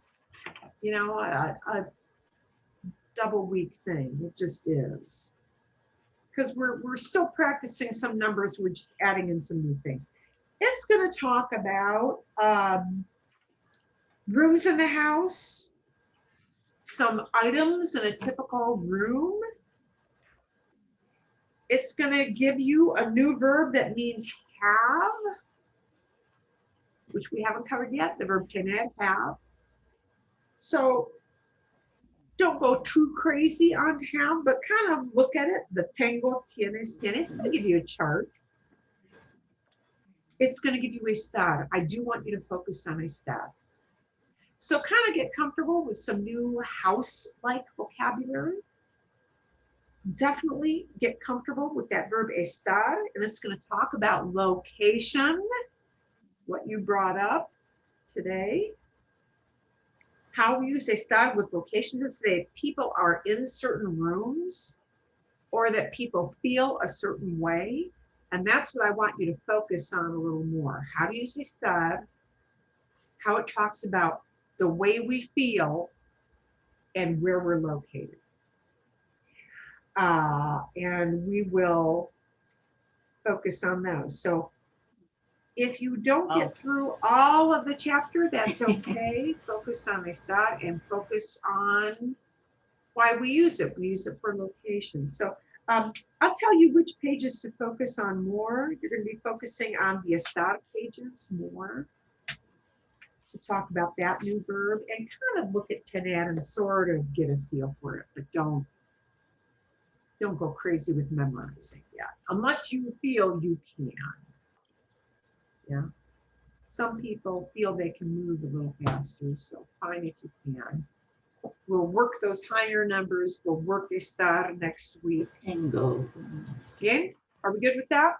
double week thing. It just is. Because we're still practicing some numbers, we're just adding in some new things. It's going to talk about rooms in the house, some items in a typical room. it's going to give you a new verb that means have, which we haven't covered yet, the verb tener, have. So don't go too crazy on have, but kind of look at it. The tengo, tienes, tienes. It's going to give you a chart. It's going to give you estar. I do want you to focus on estar. So kind of get comfortable with some new house-like vocabulary. Definitely get comfortable with that verb estar, and it's going to talk about location, what you brought up today. How we use estar with location to say people are in certain rooms or that people feel a certain way. And that's what I want you to focus on a little more. How to use estar, how it talks about the way we feel and where we're located. And we will focus on those. So if you don't get through all of the chapter, that's okay. Focus on estar and focus on why we use it. We use it for location. So I'll tell you which pages to focus on more. You're going to be focusing on the estar pages more to talk about that new verb and kind of look at tener and sort of get a feel for it, but don't go crazy with memorizing yet, unless you feel you can. Yeah. Some people feel they can move a little faster, so fine if you can. We'll work those higher numbers. We'll work estar next week. Tengo. Bien? Are we good with that?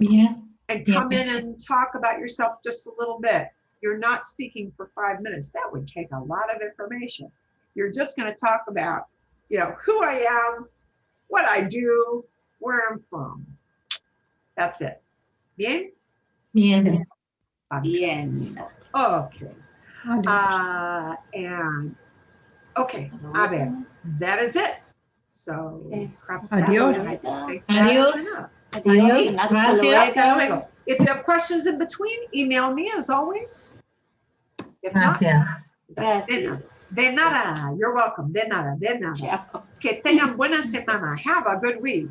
Yeah. And come in and talk about yourself just a little bit. You're not speaking for 5 minutes. That would take a lot of information. You're just going to talk about, who I am, what I do, where I'm from. That's it. Bien? Bien. Bien. Okay. And okay, a ver, that is it. So, perhaps that Adios. is- I think Adios. that is enough. Adios. and hasta Gracias. Hasta luego. luego. If you have questions in between, email me as always. If not, Gracias. Gracias. de nada. You're welcome. De nada, de nada. Ciao. Que tengan buena semana. Have a good week.